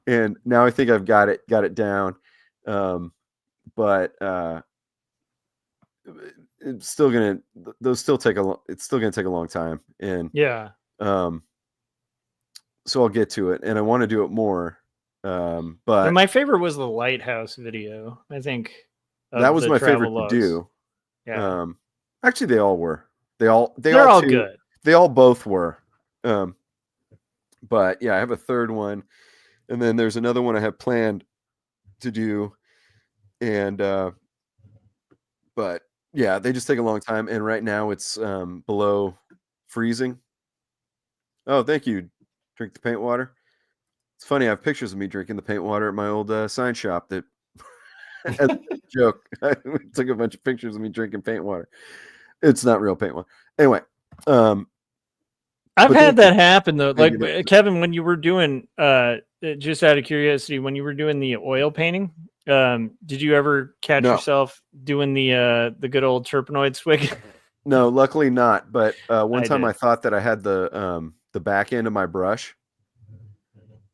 And now I think I've got it down. But it's still going to take a long time. And yeah. So I'll get to it, and I want to do it more. But and my favorite was the lighthouse video. I think that was my favorite to do. Yeah. Actually, they all were. They're all good. They all both were. But yeah, I have a third one, and then there's another one I have planned to do, and but yeah, they just take a long time. And right now it's below freezing. Oh, thank you. Drink the paint water. It's funny. I have pictures of me drinking the paint water at my old sign shop. That as a joke. I took a bunch of pictures of me drinking paint water. It's not real paint water. Anyway, I've but had that happen though. Like maybe Kevin, when you were doing just out of curiosity, when you were doing the oil painting, did you ever catch No. yourself doing the good old terpenoid swig? No, luckily not. But one time did. I thought that I had the back end of my brush,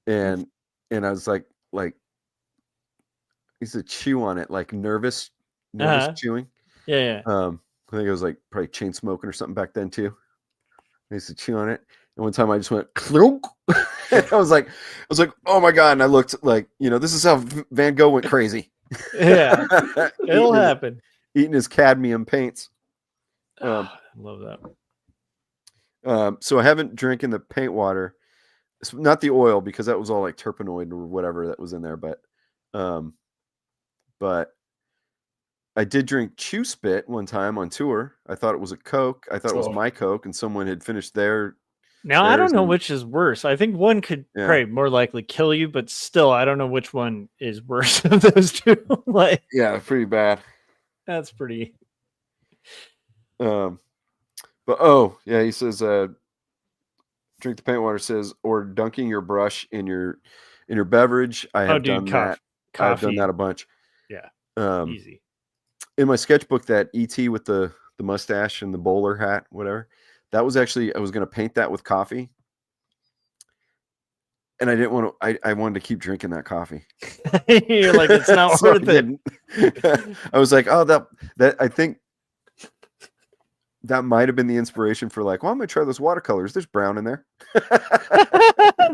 and I was like I used to chew on it, like nervous chewing. Yeah. I think it was like probably chain smoking or something back then too. I used to chew on it, and one time I just went clunk. I was like, oh my god! And I looked like, this is how Van Gogh went crazy. Yeah, it'll happen. Eating his cadmium paints. Love that. So I haven't drinking the paint water. It's not the oil, because that was all like terpenoid or whatever that was in there. But I did drink Chew Spit one time on tour. I thought it was a Coke. I thought it was my Coke, and someone had finished their. Now I don't know which is worse. I think one could probably more likely kill you, but still, I don't know which one is worse of those two. Like, yeah, pretty bad. That's pretty. But he says, drink the paint water. Says, or dunking your brush in your beverage. I have done that. I've done that a bunch. Yeah. Easy. In my sketchbook, that ET with the mustache and the bowler hat, whatever, that was actually, I was going to paint that with coffee, and I didn't want to. I wanted to keep drinking that coffee. You're like, it's not So worth it. I was like, oh, that I think that might have been the inspiration for like, well, I'm gonna try those watercolors. There's brown in there.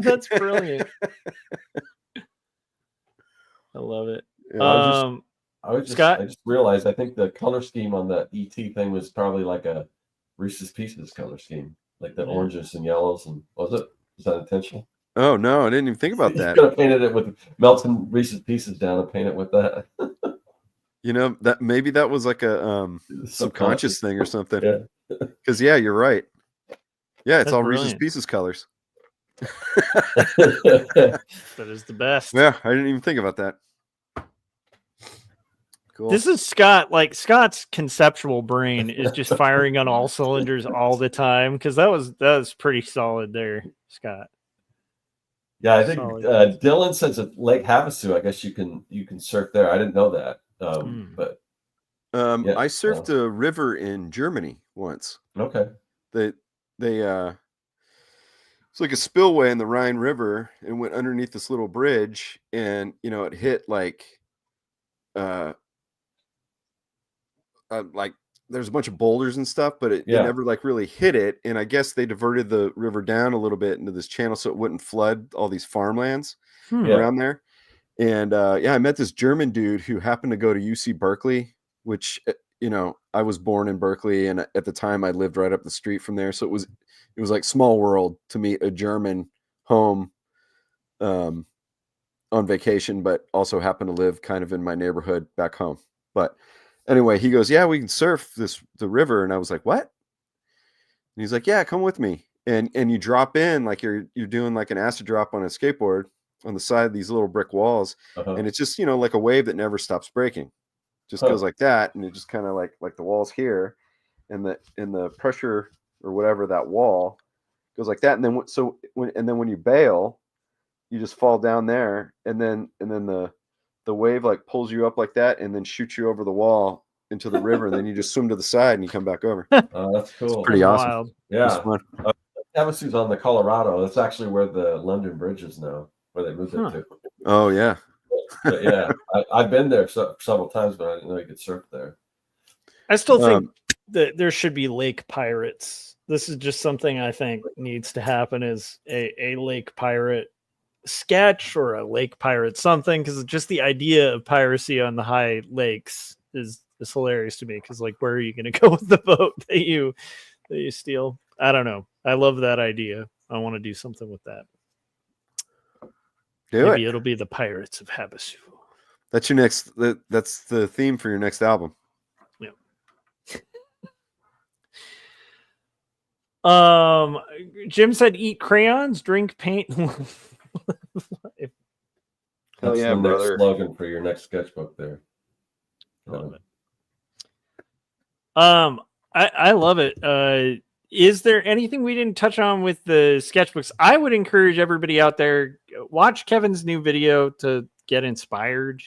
That's brilliant. I love it. Yeah, I just realized, I think the color scheme on that ET thing was probably like a Reese's Pieces color scheme, like the oranges and yellows. And was that intentional? Oh no, I didn't even think about that. You could have painted it with melting Reese's Pieces down and paint it with that. That maybe that was like a subconscious thing or something. Yeah. Because you're right. Yeah, it's That's all brilliant. Reese's Pieces colors. That is the best. Yeah, I didn't even think about that. Cool. This is Scott. Like, Scott's conceptual brain is just firing on all cylinders all the time, because that was pretty solid there, Scott. Yeah, I think Dylan says at Lake Havasu, I guess you can surf there. I didn't know that. But I surfed a river in Germany once. Okay. They it's like a spillway in the Rhine River, and went underneath this little bridge, and it hit like there's a bunch of boulders and stuff, but it never like really hit it. And I guess they diverted the river down a little bit into this channel so it wouldn't flood all these farmlands around there. And I met this German dude who happened to go to UC Berkeley, which I was born in Berkeley, and at the time I lived right up the street from there. So it was like small world to meet a German home on vacation, but also happened to live kind of in my neighborhood back home. But anyway, he goes, yeah, we can surf the river. And I was like, what? And he's like, yeah, come with me. And you drop in like you're doing like an acid drop on a skateboard on the side of these little brick walls. And it's just, like a wave that never stops breaking. Just goes like that. And it just kind of like the walls here, and the pressure or whatever, that wall goes like that. And then when you bail, you just fall down there, and then the wave like pulls you up like that, and then shoots you over the wall into the river, and then you just swim to the side and you come back over. That's cool. It's pretty awesome. Wild. Yeah. Havasu's on the Colorado. That's actually where the London Bridge is now, where they moved it to. Oh yeah. But yeah, I've been there several times, but I didn't know you could surf there. I still think that there should be lake pirates. This is just something I think needs to happen, is a lake pirate sketch or a lake pirate something, because just the idea of piracy on the high lakes is hilarious to me, because like, where are you going to go with the boat that you steal? I don't know. I love that idea. I want to do something with that. Maybe it'll be the Pirates of Havasu. That's your next. That's the theme for your next album. Yeah. Jim said, "Eat crayons, drink paint." If- Hell That's yeah, the next brother. slogan for your next sketchbook there. Love it. I love it. Is there anything we didn't touch on with the sketchbooks? I would encourage everybody out there, watch Kevin's new video to get inspired,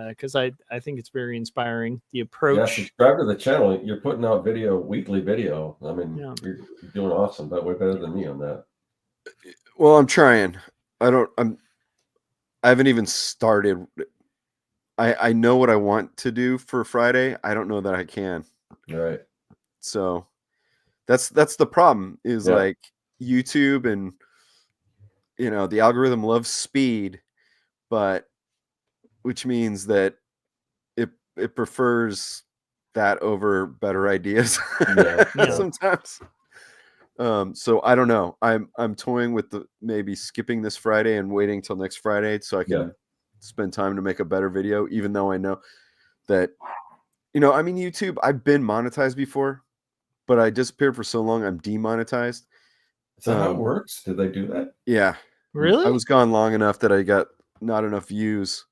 because I think it's very inspiring. The Yeah, approach. subscribe to the channel. You're putting out weekly video. I mean, Yeah. you're doing awesome, but way better than me on that. Well, I'm trying. I haven't even started. I know what I want to do for Friday. I don't know that I can. Right. So that's the problem is Yeah. like YouTube, and the algorithm loves speed, but which means that it prefers that over better ideas Yeah. sometimes. So I don't know. I'm toying with maybe skipping this Friday and waiting till next Friday so I can spend time to make a better video, even though I know that, I mean, YouTube, I've been monetized before, but I disappeared for so long, I'm demonetized. Is that how it works? Did they do that? Yeah. Really? I was gone long enough that I got not enough views,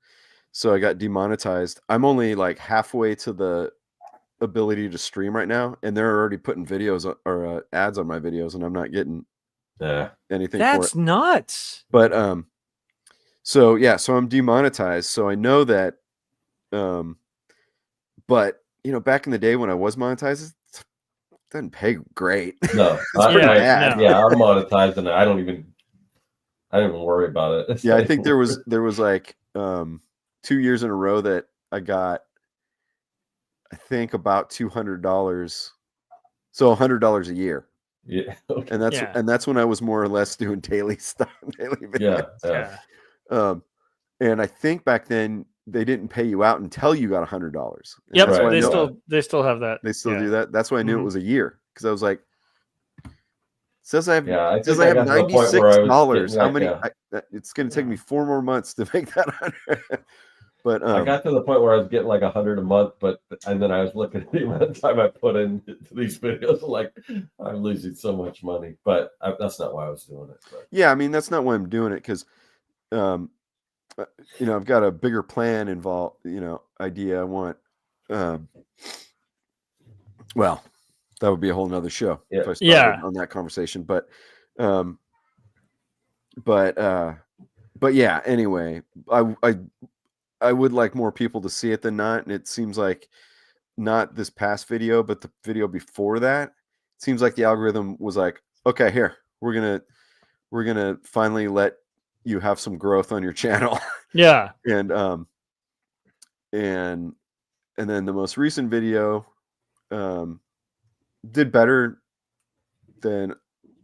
so I got demonetized. I'm only like halfway to the ability to stream right now, and they're already putting videos or ads on my videos, and I'm not getting anything for it. That's nuts. But so I'm demonetized, so I know that but back in the day when I was monetized, it didn't pay great. No, pretty bad. Yeah, I'm monetized, and I don't even worry about it. Yeah, I think there was like 2 years in a row that I got, I think, about $200, so $100 a year. Yeah, and that's when I was more or less doing daily stuff, daily videos. Yeah. And I think back then they didn't pay you out until you got $100. Yep, Right. they still have that. They still do that. That's why I knew it was a year, because I was like, says I have I $96. How many? Yeah. It's going to take me 4 more months to make that 100. But I got to the point where I was getting like 100 a month, and then I was looking at the amount of time I put into these videos, like I'm losing so much money. But that's not why I was doing it. But. Yeah, I mean, that's not why I'm doing it, because I've got a bigger plan involved. Idea. I want. Well, that would be a whole nother show if I started on that conversation. But yeah. Anyway, I would like more people to see it than not, and it seems like not this past video, but the video before that. It seems like the algorithm was like, okay, here we're gonna finally let you have some growth on your channel. Yeah. And then the most recent video did better than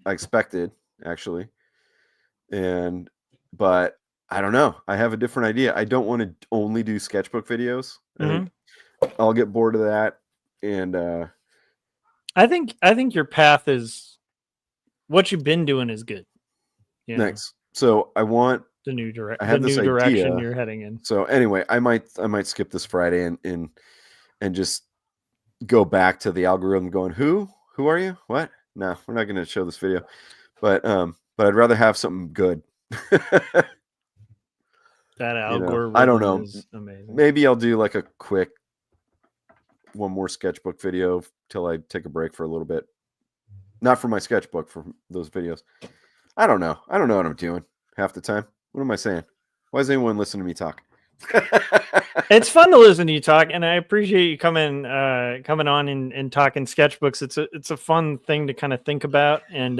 I expected, actually. But I don't know. I have a different idea. I don't want to only do sketchbook videos. I think I'll get bored of that. And I think your path is what you've been doing is good. Thanks. So I want the new direction. I have this direction you're heading in. So anyway, I might skip this Friday and just go back to the algorithm going, who are you? What? No, we're not going to show this video. But I'd rather have something good. That algorithm I don't know. is amazing. Maybe I'll do like a quick one more sketchbook video till I take a break for a little bit. Not for my sketchbook, for those videos. I don't know. I don't know what I'm doing half the time. What am I saying? Why does anyone listen to me talk? It's fun to listen to you talk, and I appreciate you coming on and talking sketchbooks. It's a fun thing to kind of think about, and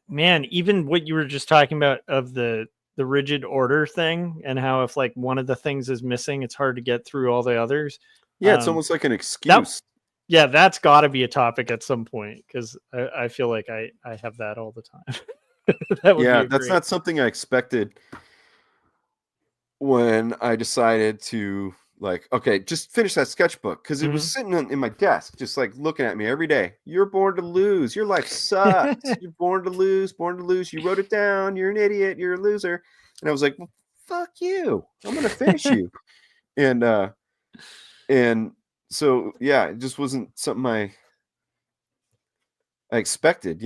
man, even what you were just talking about of the rigid order thing, and how if like one of the things is missing, it's hard to get through all the others. Yeah, it's almost like an excuse. That's got to be a topic at some point, because I feel like I have that all the time. That's not something I expected when I decided to, like, okay, just finish that sketchbook, because it was sitting in my desk, just like looking at me every day. You're born to lose. Your life sucks. You're born to lose. Born to lose. You wrote it down. You're an idiot. You're a loser. And I was like, well, fuck you. I'm gonna finish you. And so yeah, it just wasn't something I expected,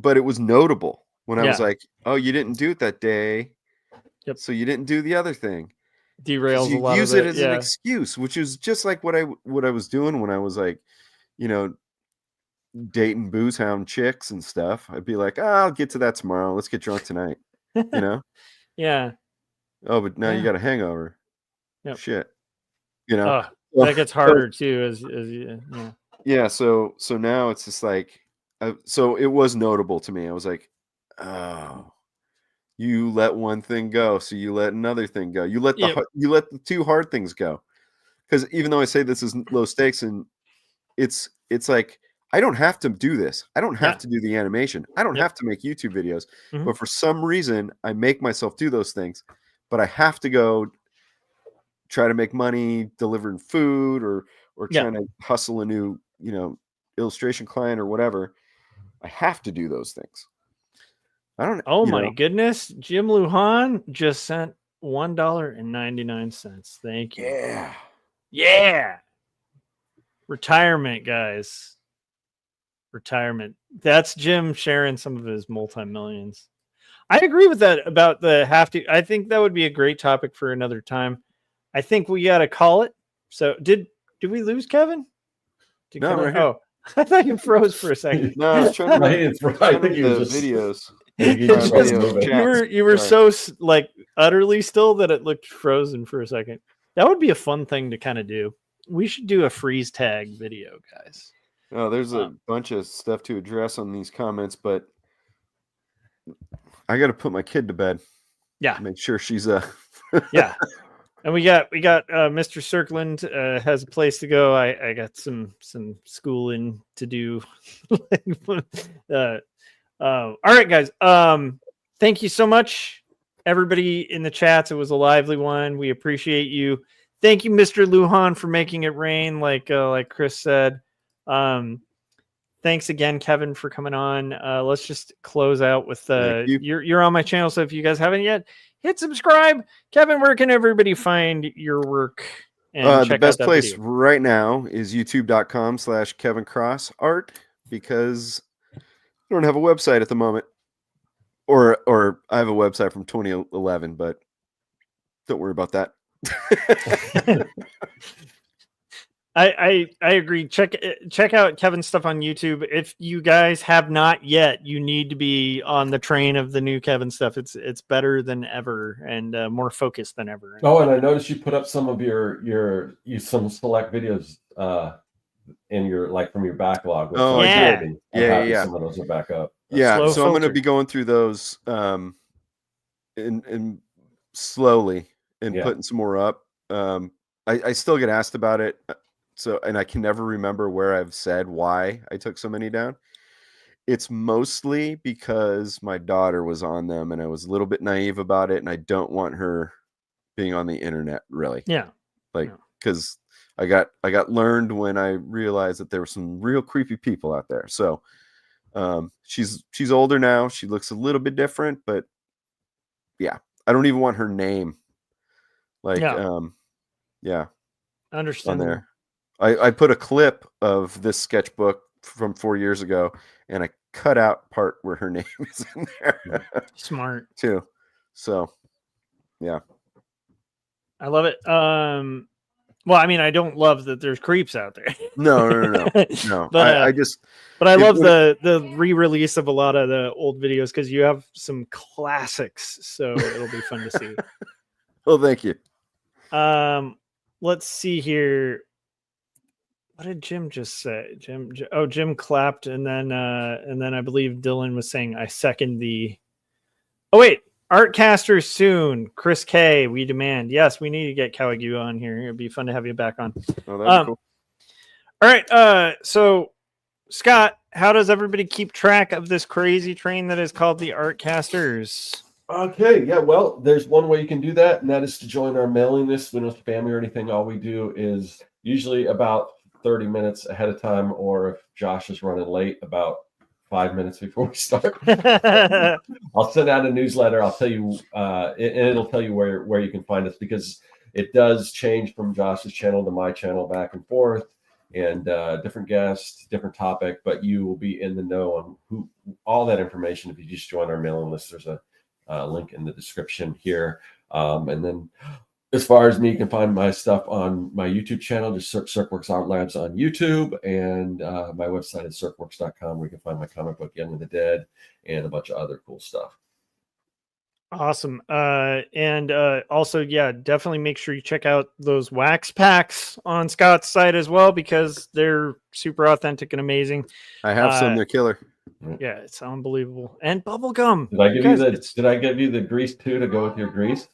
but it was notable when I was Yeah. like, oh, you didn't do it that day. Yep. So you didn't do the other thing. 'Cause Derails a you lot of use it the as an excuse, which is just like what I was doing when I was like, dating booze hound chicks and stuff. I'd be like, I'll get to that tomorrow. Let's get drunk tonight. Yeah. Oh, but now you Yeah. got a hangover. Yep. Shit. Oh, that gets harder too as you, yeah. Yeah, so now it's just like, so it was notable to me. I was like, oh, you let one thing go, so you let another thing go. You let the two hard things go. Because even though I say this is low stakes, and it's like, I don't have to do this. I don't have to do the animation. I don't have to make YouTube videos. Mhm. But for some reason, I make myself do those things. But I have to go try to make money delivering food or trying to hustle a new, illustration client or whatever. I have to do those things. I don't. Oh my goodness! Jim Lujan just sent $1.99. Thank you. Yeah. Retirement, guys. Retirement. That's Jim sharing some of his multi-millions. I agree with that about the have to. I think that would be a great topic for another time. I think we got to call it. So did we lose Kevin? No, Kevin, right here. oh, I thought you froze for a second. No, I was trying to I think he the was just videos. You were so like utterly still that it looked frozen for a second. That would be a fun thing to kind of do. We should do a freeze tag video, guys. Oh, there's a bunch of stuff to address on these comments, but I got to put my kid to bed. Yeah, make sure she's yeah. And we got Mr. Circland has a place to go. I got some schooling to do. All right, guys. Thank you so much, everybody in the chats. It was a lively one. We appreciate you. Thank you, Mr. Lujan, for making it rain, like Chris said. Thanks again, Kevin, for coming on. Let's just close out with you're on my channel, so if you guys haven't yet, hit subscribe. Kevin, where can everybody find your work? And check the best out that place video? right now is youtube.com/KevinCrossArt, because I don't have a website at the moment. Or I have a website from 2011, but don't worry about that. I agree. Check out Kevin's stuff on YouTube. If you guys have not yet, you need to be on the train of the new Kevin stuff. It's better than ever and more focused than ever. Oh, and I noticed you put up some of some select videos in your from your backlog. Oh, yeah. Yeah. Some of those are back up. Yeah, so I'm going to filter. be going through those in slowly and putting some more up. I still get asked about it, and I can never remember where I've said why I took so many down. It's mostly because my daughter was on them and I was a little bit naive about it, and I don't want her being on the internet, really. Yeah. Because I got learned when I realized that there were some real creepy people out there. So she's older now. She looks a little bit different, but yeah, I don't even want her name. Understand on there. I put a clip of this sketchbook from 4 years ago, and I cut out part where her name is in there. Smart too. So yeah, I love it. Well, I mean, I don't love that there's creeps out there. No. But I love the re-release of a lot of the old videos because you have some classics, so it'll be fun to see. Well, thank you. Let's see here. What did Jim just say? Jim clapped, and then I believe Dylan was saying I second the. Oh wait, Artcasters soon. Chris K, we demand. Yes, we need to get Kawagyu on here. It'd be fun to have you back on. Oh, that'd be cool. All right. So Scott, how does everybody keep track of this crazy train that is called the Artcasters? Okay, yeah, well, there's one way you can do that, and that is to join our mailing list. We don't spam you or anything. All we do is usually about 30 minutes ahead of time, or if Josh is running late, about 5 minutes before we start. I'll send out a newsletter. I'll tell you, and it'll tell you where you can find us, because it does change from Josh's channel to my channel back and forth. and different guests, different topic, but you will be in the know on all that information if you just join our mailing list. There's a link in the description here. And then as far as me, you can find my stuff on my YouTube channel. Just search Circworks Art Labs on YouTube, and my website is circworks.com, where you can find my comic book Young and the Dead and a bunch of other cool stuff. Awesome. And also, yeah, definitely make sure you check out those wax packs on Scott's site as well, because they're super authentic and amazing. I have some. They're killer. Yeah, it's unbelievable. And bubble gum. Did I give you the grease too to go with your grease?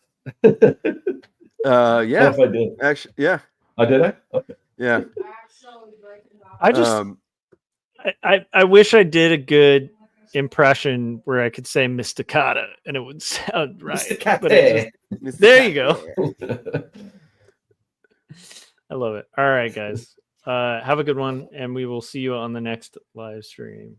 Yeah. If I did. Actually, yeah. I did. Okay. Yeah. I just I wish I did a good impression where I could say Mysticata and it would sound right. But there you go. I love it. All right, guys. Have a good one, and we will see you on the next live stream.